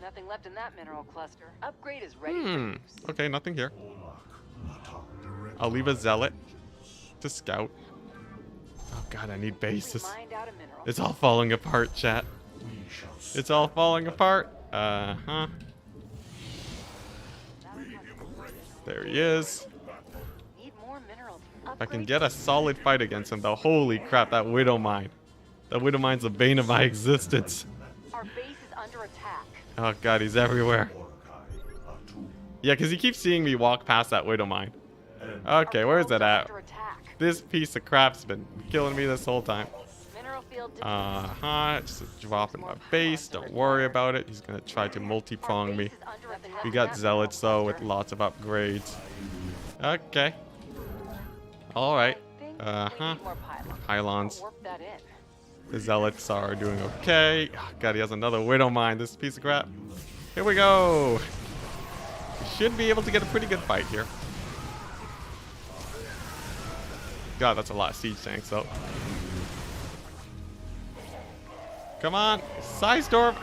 Nothing left in that mineral cluster. Upgrade is ready for use. Okay, nothing here. I'll leave a zealot to scout. Oh god, I need bases. We've mined out a mineral It's all falling apart, chat. It's all falling apart. Uh-huh. There he is. Need more minerals. If I can get a solid fight against him, though. Holy crap, that Widow Mine. That Widowmine's the bane of my existence. Our base is under attack. Oh god, he's everywhere. Yeah, because he keeps seeing me walk past that Widowmine. Okay, Our where is it worlds are at? under attack. This piece of crap's been killing me this whole time. Mineral field Just dropping my base. Don't worry about it. He's gonna try to multi-prong me. We got Zealots though with lots of upgrades. Okay. Alright. Pylons. The Zealots are doing okay. Oh, god, he has another Widowmine, this piece of crap. Here we go. We should be able to get a pretty good fight here. God, that's a lot of siege tanks though. Come on, Psystorm.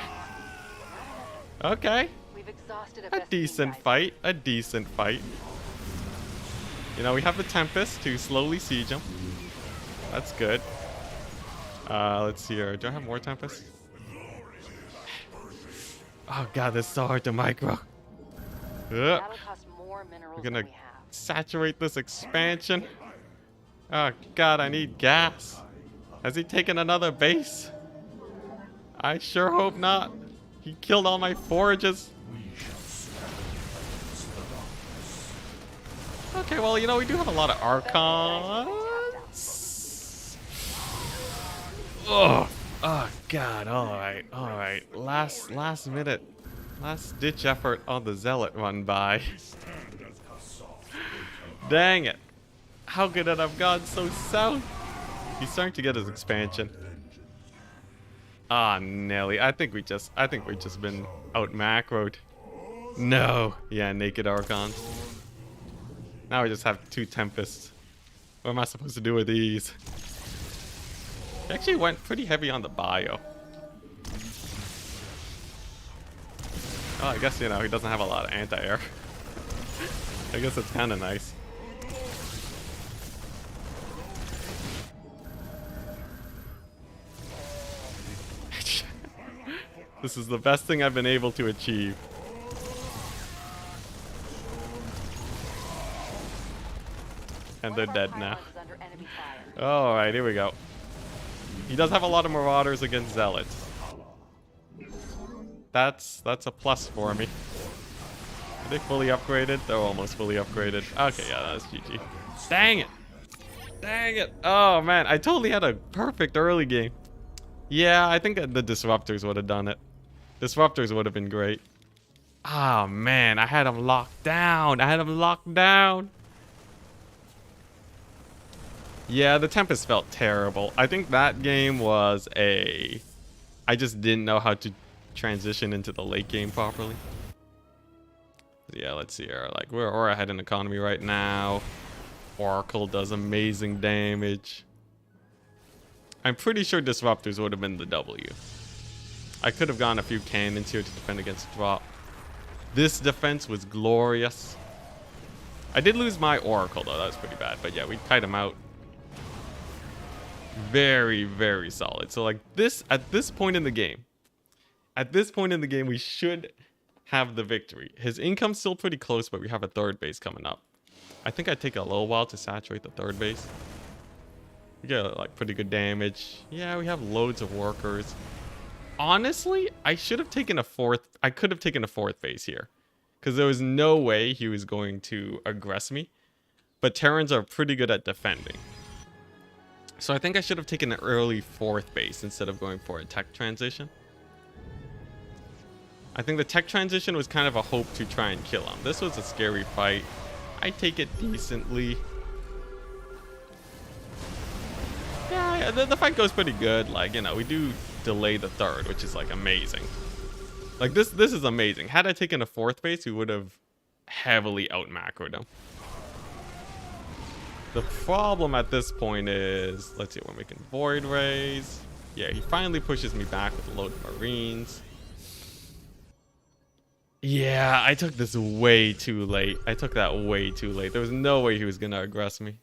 Okay. We've exhausted A decent fight. A decent fight. You know, we have the Tempest to slowly siege him. That's good. Let's see here. Do I have more Tempest? Oh god, this is so hard to micro. That'll cost more minerals We're gonna than we have. saturate this expansion. Oh god, I need gas. Has he taken another base? I sure hope not. He killed all my forages. Okay, well, you know, we do have a lot of Archons. Oh god, alright. Last minute. Last ditch effort on the Zealot run by. Dang it. How could it have gone so south? He's starting to get his expansion. Ah, Nelly. I think we just been out macroed. No. Yeah, naked Archons. Now we just have 2 Tempests. What am I supposed to do with these? He actually went pretty heavy on the bio. Oh, I guess, you know, he doesn't have a lot of anti-air. I guess it's kind of nice. This is the best thing I've been able to achieve. And they're dead now. Alright, here we go. He does have a lot of Marauders against Zealots. That's a plus for me. Are they fully upgraded? They're almost fully upgraded. Okay, yeah, that's GG. Dang it! Dang it! Oh man, I totally had a perfect early game. Yeah, I think the Disruptors would have done it. Disruptors would have been great. Ah, man, I had him locked down. Yeah, the Tempest felt terrible. I think that game was I just didn't know how to transition into the late game properly. Yeah, let's see here. Like, we're ahead in economy right now. Oracle does amazing damage. I'm pretty sure Disruptors would have been the W. I could have gone a few cannons here to defend against drop. This defense was glorious. I did lose my Oracle though, that was pretty bad. But yeah, we kite him out. Very, very solid. So like this, at this point in the game, we should have the victory. His income's still pretty close, but we have a 3rd base coming up. I think I'd take a little while to saturate the 3rd base. We get like pretty good damage. Yeah, we have loads of workers. Honestly, I should have taken a 4th. I could have taken a 4th base here, because there was no way he was going to aggress me. But Terrans are pretty good at defending. So I think I should have taken an early 4th base instead of going for a tech transition. I think the tech transition was kind of a hope to try and kill him. This was a scary fight. I take it decently. Yeah, the fight goes pretty good. Like, you know, we do delay the 3rd, which is like amazing. Like this is amazing. Had I taken a 4th base, we would have heavily out macroed him. The problem at this point is, let's see, we're making Void Rays. Yeah, he finally pushes me back with a load of Marines. Yeah, I took this way too late. I took that way too late. There was no way he was gonna aggress me.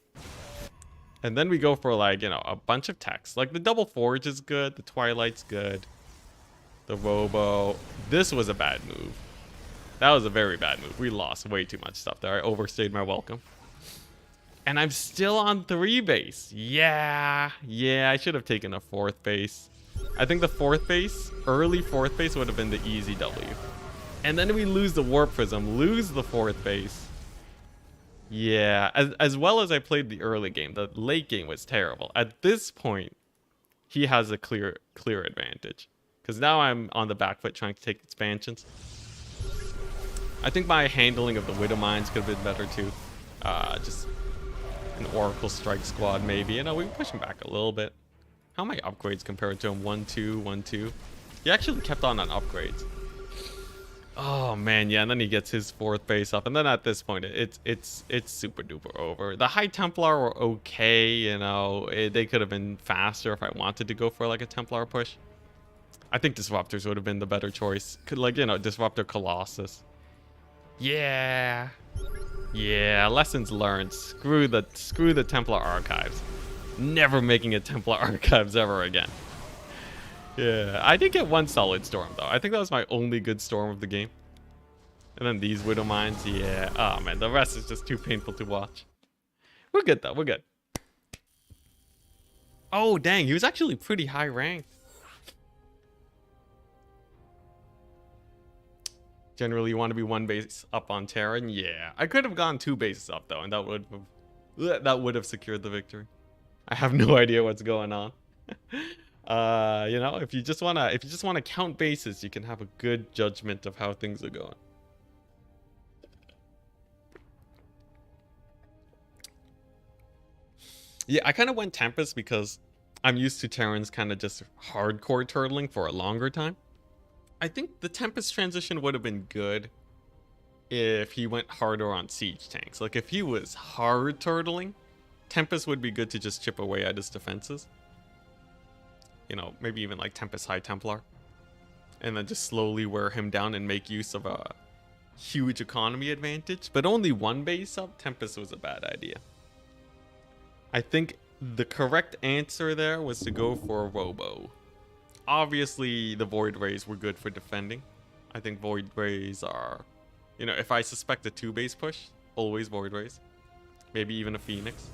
And then we go for, like, you know, a bunch of techs. Like, the Double Forge is good. The Twilight's good. The Robo. This was a bad move. That was a very bad move. We lost way too much stuff there. I overstayed my welcome. And I'm still on 3 base. Yeah, I should have taken a 4th base. I think the 4th base, early 4th base would have been the easy W. And then we lose the Warp Prism, lose the 4th base. Yeah, as well as I played the early game, the late game was terrible. At this point, he has a clear advantage. Because now I'm on the back foot trying to take expansions. I think my handling of the Widow Mines could have been better too. Just an Oracle Strike Squad maybe. You know, we can push him back a little bit. How are my upgrades compared to him? 1, 2, 1, 2. He actually kept on upgrades. Oh man, yeah, and then he gets his 4th base up, and then at this point, it's super duper over. The High Templar were okay, you know, they could have been faster if I wanted to go for like a Templar push. I think Disruptors would have been the better choice. Like, you know, Disruptor Colossus. Yeah, lessons learned. Screw the Templar Archives. Never making a Templar Archives ever again. Yeah, I did get one solid storm though. I think that was my only good storm of the game. And then these Widow Mines, yeah. Oh man, the rest is just too painful to watch. We're good though, we're good. Oh dang, he was actually pretty high ranked. Generally, you want to be 1 base up on Terran. Yeah, I could have gone 2 bases up though, and that would have secured the victory. I have no idea what's going on. You know, if you just wanna count bases, you can have a good judgment of how things are going. Yeah, I kind of went Tempest because I'm used to Terrans kind of just hardcore turtling for a longer time. I think the Tempest transition would have been good if he went harder on siege tanks. Like if he was hard turtling, Tempest would be good to just chip away at his defenses. You know, maybe even like Tempest High Templar. And then just slowly wear him down and make use of a huge economy advantage. But only 1 base up, Tempest was a bad idea. I think the correct answer there was to go for a Robo. Obviously, the Void Rays were good for defending. I think Void Rays are, you know, if I suspect a 2 base push, always Void Rays. Maybe even a Phoenix.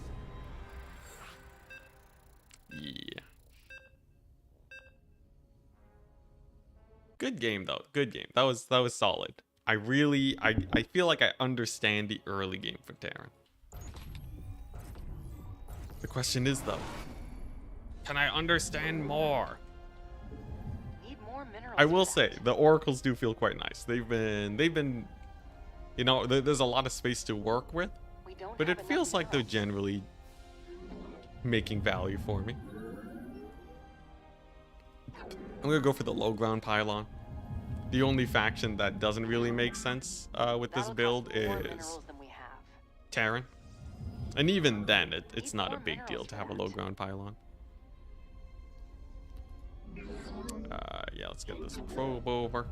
Yeah. Good game though. Good game. That was solid. I feel like I understand the early game for Terran. The question is though, can I understand more? Need more minerals I will for say that. the oracles do feel quite nice. They've been, you know, there's a lot of space to work with, We don't but have it enough feels like they're minerals. generally making value for me. I'm gonna go for the low ground pylon. The only faction that doesn't really make sense with this That'll build cost more is minerals than we have. Terran. And even then, it's Need not a more big deal minerals to for have a that. low ground pylon. Yeah, let's get this probe over.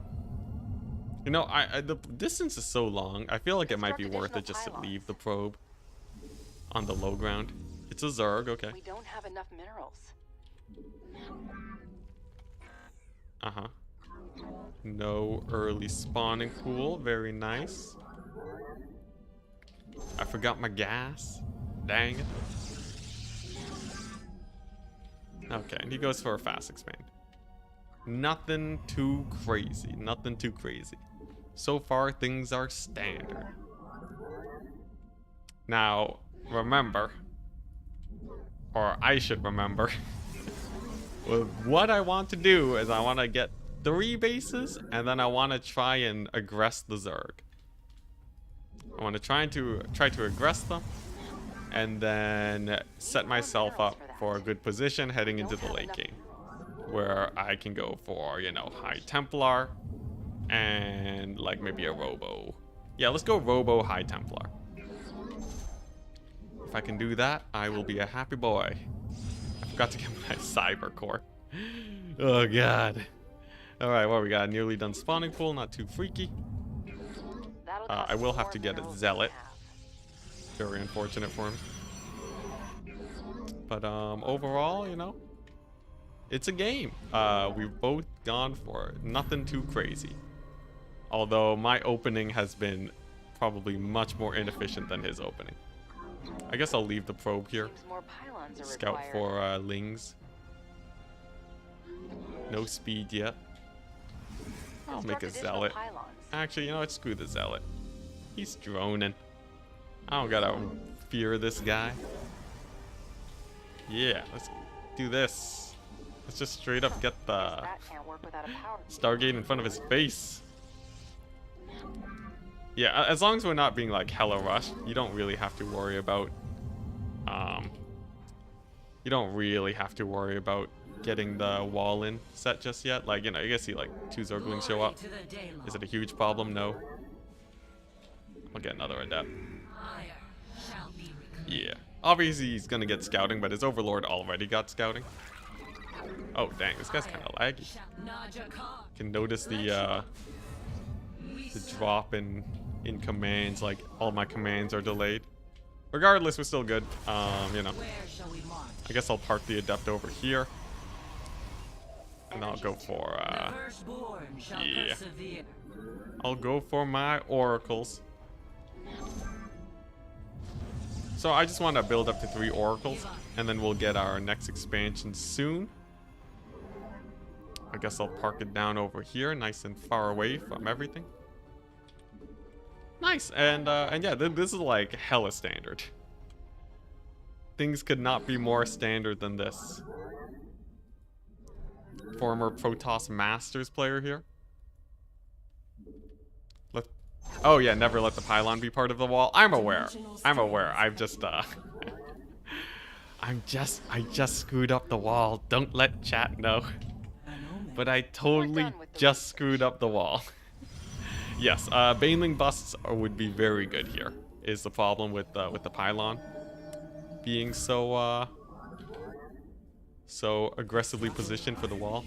You know, the distance is so long, I feel like it might be Construct worth it just to additional leave the probe on the low ground. It's a Zerg, okay. We don't have enough minerals. Uh-huh. No early spawning pool, very nice. I forgot my gas. Dang it. Okay, and he goes for a fast expand. Nothing too crazy. Nothing too crazy. So far, things are standard. Now, remember, or I should remember, what I want to do is I want to get 3 bases, and then I want to try and aggress the Zerg. I want to try to aggress them, and then set myself up for a good position heading into the late game, where I can go for, you know, High Templar and like maybe a Robo. Yeah, let's go Robo High Templar. If I can do that, I will be a happy boy. I forgot to get my Cyber Core. Oh god. All right, what we got? Nearly done spawning pool, not too freaky. That'll cost I will have more to get a minerals than we Zealot. have. Very unfortunate for him. But overall, you know, it's a game. We've both gone for it. Nothing too crazy. Although my opening has been probably much more inefficient than his opening. I guess I'll leave the probe here. Seems more pylons are Scout required. for lings. No speed yet. I'll make Construct a additional zealot. pylons. Actually, you know what? Screw the zealot. He's droning. I don't gotta fear this guy. Yeah, let's do this. Let's just straight up get the That can't work without a power. Stargate in front of his face. Yeah, as long as we're not being like hella rushed, you don't really have to worry about you don't really have to worry about getting the wall in set just yet. Like, you know, you guys see like 2 Zerglings show up. Is it a huge problem? No. I'll get another adept. Yeah. Obviously he's gonna get scouting, but his overlord already got scouting. Oh dang, this guy's kinda laggy. Can notice the drop in commands, like all my commands are delayed. Regardless, we're still good. You know. I guess I'll park the adept over here. And I'll go for yeah. I'll go for my oracles. So I just want to build up to 3 oracles, and then we'll get our next expansion soon. I guess I'll park it down over here, nice and far away from everything. Nice, and yeah, this is like hella standard. Things could not be more standard than this. Former Protoss Masters player here. Oh yeah, never let the pylon be part of the wall. I'm aware. I'm aware. I've just I just screwed up the wall. Don't let chat know. But I totally just screwed up the wall. Yes, Baneling busts would be very good here. Is the problem with the pylon being so so aggressively positioned for the wall?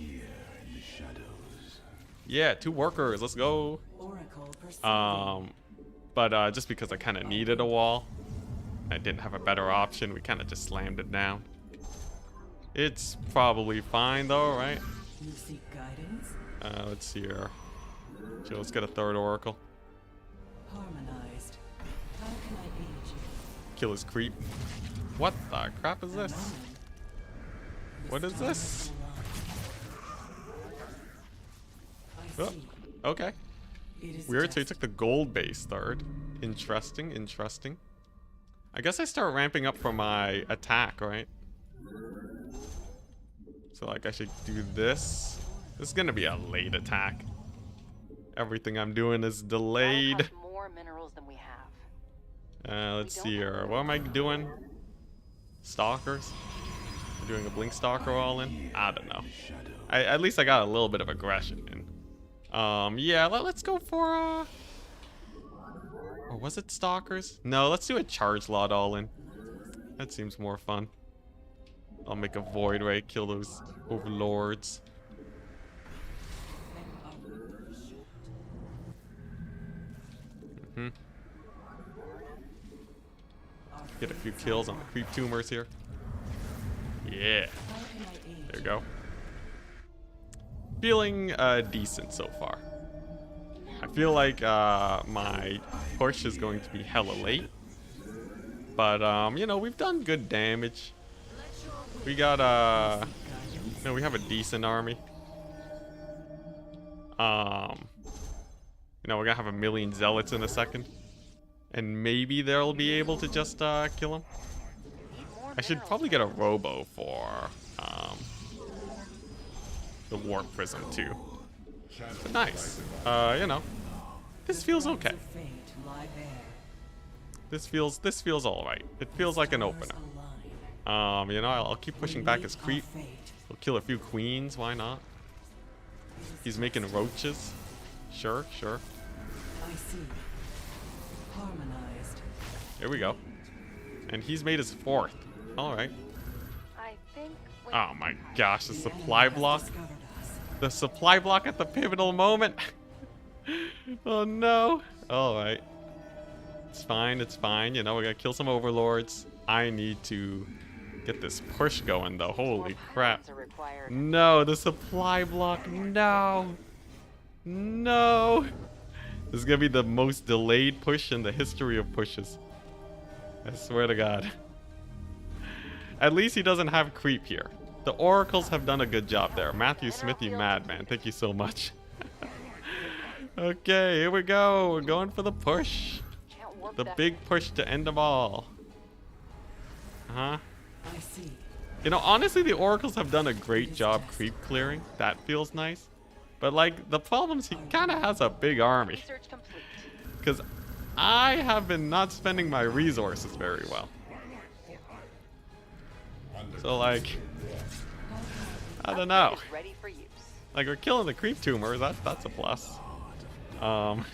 Yeah, 2 workers. Let's go. But just because I kind of needed a wall, I didn't have a better option. We kind of just slammed it down. It's probably fine though, right? Let's see here. So let's get a 3rd oracle. Harmonized. How can I aid you? Kill his creep. What the crap is this? What is this? Oh, okay. Weird, so he took the gold base 3rd. Interesting, interesting. I guess I start ramping up for my attack, right? So like I should do this. This is gonna be a late attack. Everything I'm doing is delayed. That'll cost more minerals than we have. Let's see here. What am I doing? Stalkers? I'm doing a blink stalker all in? I don't know. At least I got a little bit of aggression in. Yeah, let's go for or was it stalkers? No, let's do a charge lot all in. That seems more fun. I'll make a void ray, kill those overlords. Get a few kills on the creep tumors here. Yeah. There you go. Feeling decent so far. I feel like my push is going to be hella late. But you know, we've done good damage. We got no, we have a decent army. You know, we're gonna have 1,000,000 zealots in a second. And maybe they'll be able to just kill him. I should probably get a robo for the warp prism too. But nice. You know, this feels okay. This feels all right. It feels like an opener. You know, I'll keep pushing back his creep. We'll kill a few queens. Why not? He's making roaches. Sure, sure. Here we go. And he's made his 4th. Alright. Oh my gosh, the supply block. The supply block at the pivotal moment. Oh no. Alright. It's fine, it's fine. You know, we're gonna kill some overlords. I need to get this push going though. Holy crap. No, the supply block. No. No. This is gonna be the most delayed push in the history of pushes. I swear to God. At least he doesn't have creep here. The oracles have done a good job there. Matthew Smithy Madman, thank you so much. Okay, here we go. We're going for the push. The big push to end them all. Uh-huh. I see. You know, honestly, the oracles have done a great job creep clearing. That feels nice. But, like, the problem is he kind of has a big army. Research complete. Because I have been not spending my resources very well. So, like, I don't know. Is ready for use. Like, we're killing the creep tumors. That's a plus. Let us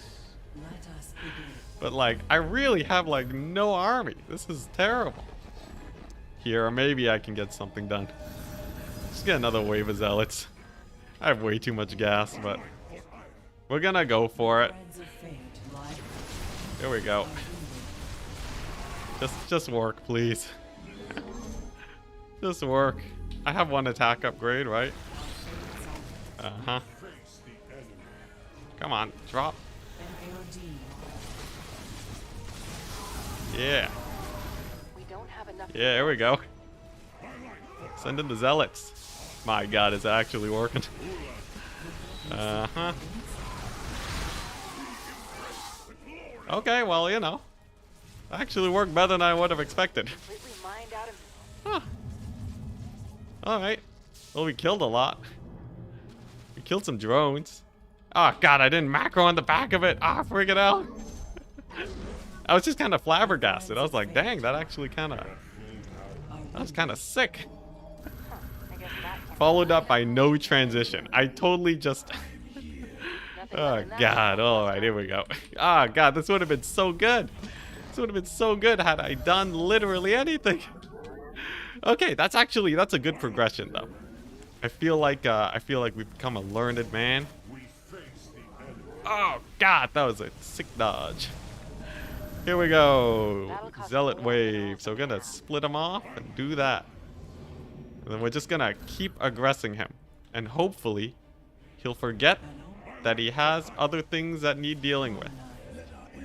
begin. But, like, I really have, like, no army. This is terrible. Here, maybe I can get something done. Just get another wave of zealots. I have way too much gas, but we're gonna go for it. Threads of fate lie. Here we go. Just work, please. Just work. I have one attack upgrade, right? Uh-huh. Come on, drop. Yeah. We don't have enough. Yeah, here we go. Send in the zealots. My God, it's actually working. Uh-huh. Okay, well, you know. Actually worked better than I would have expected. Completely mined out of. Huh. Alright. Well, we killed a lot. We killed some drones. Oh, God, I didn't macro on the back of it. Ah, freaking out. I was just kind of flabbergasted. I was like, dang, that actually kind of... That was kind of sick. I guess that can Followed up by no transition. I totally just... nothing Oh, better than that. God. Alright, here we go. Ah, God, this would have been so good. This would have been so good had I done literally anything. Okay, that's a good progression, though. I feel like we've become a learned man. Oh, God, that was a sick dodge. Here we go. Zealot wave. So we're gonna split him off and do that. And then we're just gonna keep aggressing him. And hopefully, he'll forget that he has other things that need dealing with.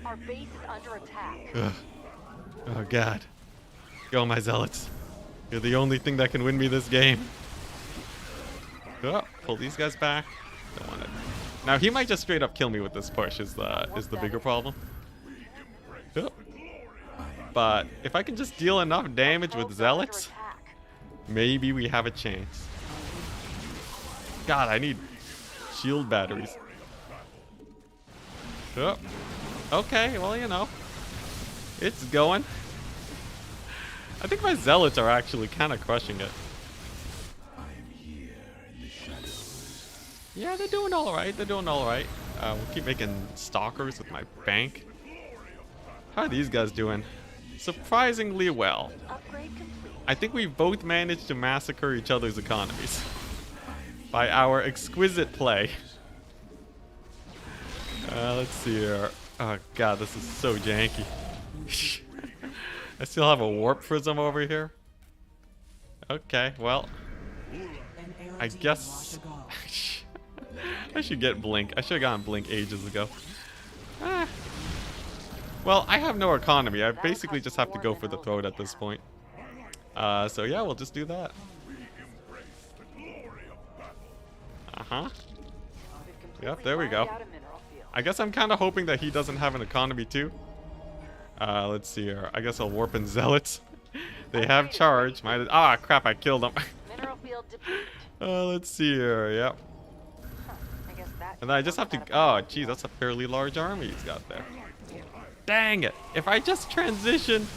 Our base is under attack. Ugh. Oh, God. Go, my zealots. You're the only thing that can win me this game. Oh, pull these guys back. Don't want it. Now, he might just straight up kill me with this push is the bigger problem. Oh. But if I can just deal enough damage with zealots, maybe we have a chance. God, I need shield batteries. Oh. Okay, well, you know. It's going. I think my zealots are actually kind of crushing it. Yeah, they're doing all right. They're doing all right. We'll keep making stalkers with my bank. How are these guys doing? Surprisingly well. Upgrade complete. I think we've both managed to massacre each other's economies by our exquisite play. Let's see here. Oh, God, this is so janky. I still have a warp prism over here. Okay, well, I guess I should get blink. I should have gotten blink ages ago. Well, I have no economy. I basically just have to go for the throat at this point. So yeah, we'll just do that. Uh-huh. Yep, there we go. I guess I'm kind of hoping that he doesn't have an economy too. Let's see here. I guess I'll warp in zealots. They have charge. Ah, crap, I killed them. Mineral field depleted. Let's see here. Yep. I guess that. And then I just have to... Oh, geez, that's a fairly large army he's got there. Dang it. If I just transitioned,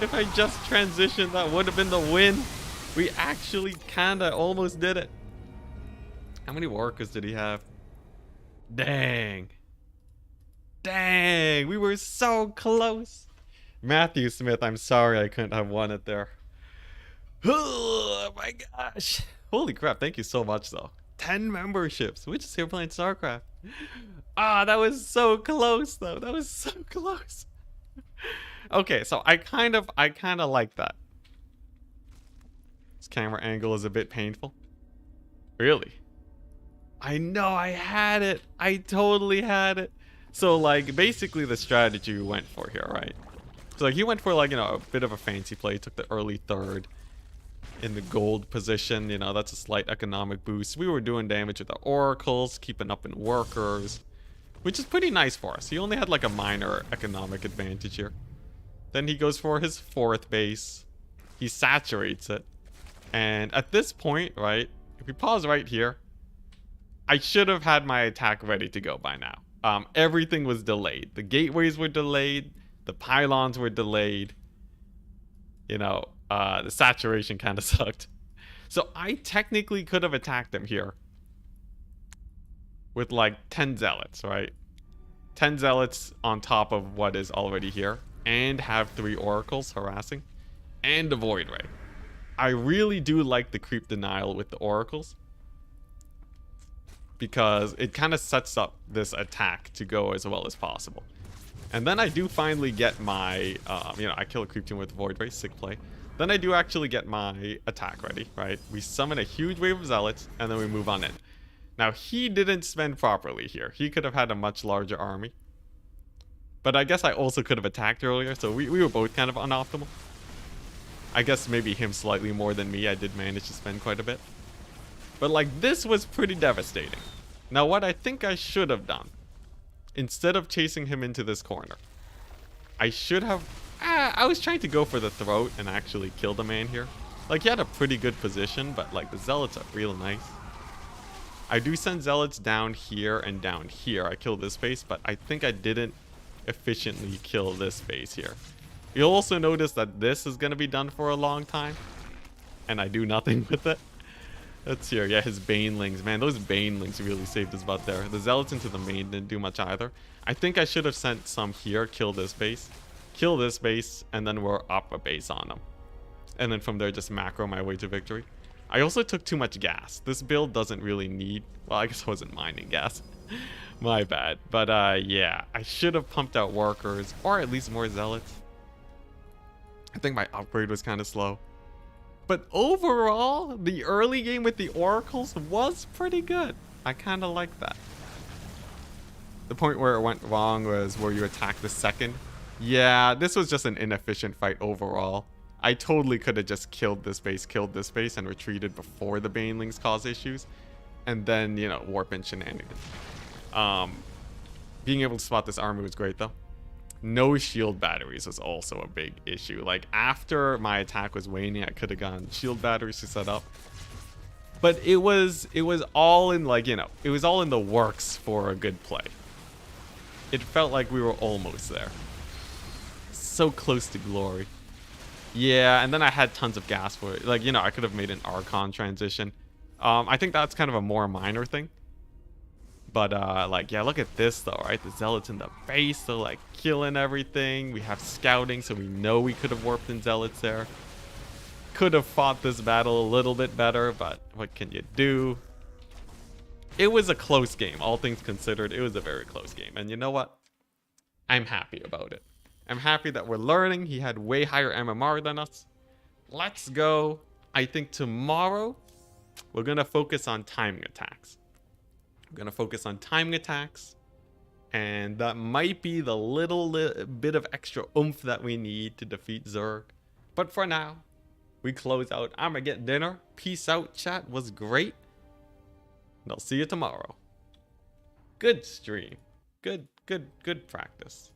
that would have been the win. We actually kind of almost did it. How many workers did he have? Dang. Dang, we were so close. Matthew Smith, I'm sorry I couldn't have won it there. Oh my gosh. Holy crap, thank you so much though. 10 memberships. We're just here playing StarCraft. Ah, that was so close though. That was so close. Okay, so I kind of like that. This camera angle is a bit painful. Really? I know, I had it. I totally had it. So like basically the strategy we went for here, right? So like he went for like, you know, a bit of a fancy play, took the early third in the gold position. You know, that's a slight economic boost. We were doing damage with the oracles, keeping up in workers, which is pretty nice for us. He only had like a minor economic advantage here. Then he goes for his fourth base. He saturates it. And at this point, right, if we pause right here, I should have had my attack ready to go by now. Everything was delayed. The gateways were delayed. The pylons were delayed. You know, the saturation kind of sucked. So I technically could have attacked him here with like 10 zealots, right? 10 zealots on top of what is already here, and have 3 oracles harassing, and a void ray. I really do like the creep denial with the oracles, because it kind of sets up this attack to go as well as possible. And then I do finally get my, you know, I kill a creep team with void ray, sick play. Then I do actually get my attack ready, right? We summon a huge wave of zealots, and then we move on in. Now, he didn't spend properly here. He could have had a much larger army. But I guess I also could have attacked earlier, so we were both kind of unoptimal. I guess maybe him slightly more than me. I did manage to spend quite a bit. But like, this was pretty devastating. Now, what I think I should have done, instead of chasing him into this corner, I should have... I was trying to go for the throat and actually kill the man here. Like, he had a pretty good position, but like, the zealots are real nice. I do send zealots down here and down here. I kill this base, but I think I didn't efficiently kill this base here. You'll also notice that this is going to be done for a long time, and I do nothing with it. Let's hear. Yeah, his banelings. Man, those banelings really saved his butt there. The zealots into the main didn't do much either. I think I should have sent some here, kill this base, and then we're up a base on them. And then from there, just macro my way to victory. I also took too much gas. This build doesn't really need... Well, I guess I wasn't mining gas. My bad. But yeah, I should have pumped out workers, or at least more zealots. I think my upgrade was kind of slow. But overall, the early game with the oracles was pretty good. I kind of like that. The point where it went wrong was where you attack the second. Yeah, this was just an inefficient fight overall. I totally could have just killed this base, and retreated before the banelings cause issues. And then, you know, warp in shenanigans. Being able to spot this army was great, though. No shield batteries was also a big issue. Like, after my attack was waning, I could have gotten shield batteries to set up. But it was all in, like, you know, it was all in the works for a good play. It felt like we were almost there. So close to glory. Yeah, and then I had tons of gas for it. Like, you know, I could have made an Archon transition. I think that's kind of a more minor thing. But, like, yeah, look at this, though, right? The zealots in the base, they're, like, killing everything. We have scouting, so we know we could have warped in zealots there. Could have fought this battle a little bit better, but what can you do? It was a close game, all things considered. It was a very close game. And you know what? I'm happy about it. I'm happy that we're learning. He had way higher MMR than us. Let's go. I think tomorrow, we're going to focus on timing attacks. We're going to focus on timing attacks. And that might be the little bit of extra oomph that we need to defeat Zerg. But for now, we close out. I'm going to get dinner. Peace out, chat. Was great. And I'll see you tomorrow. Good stream. Good practice.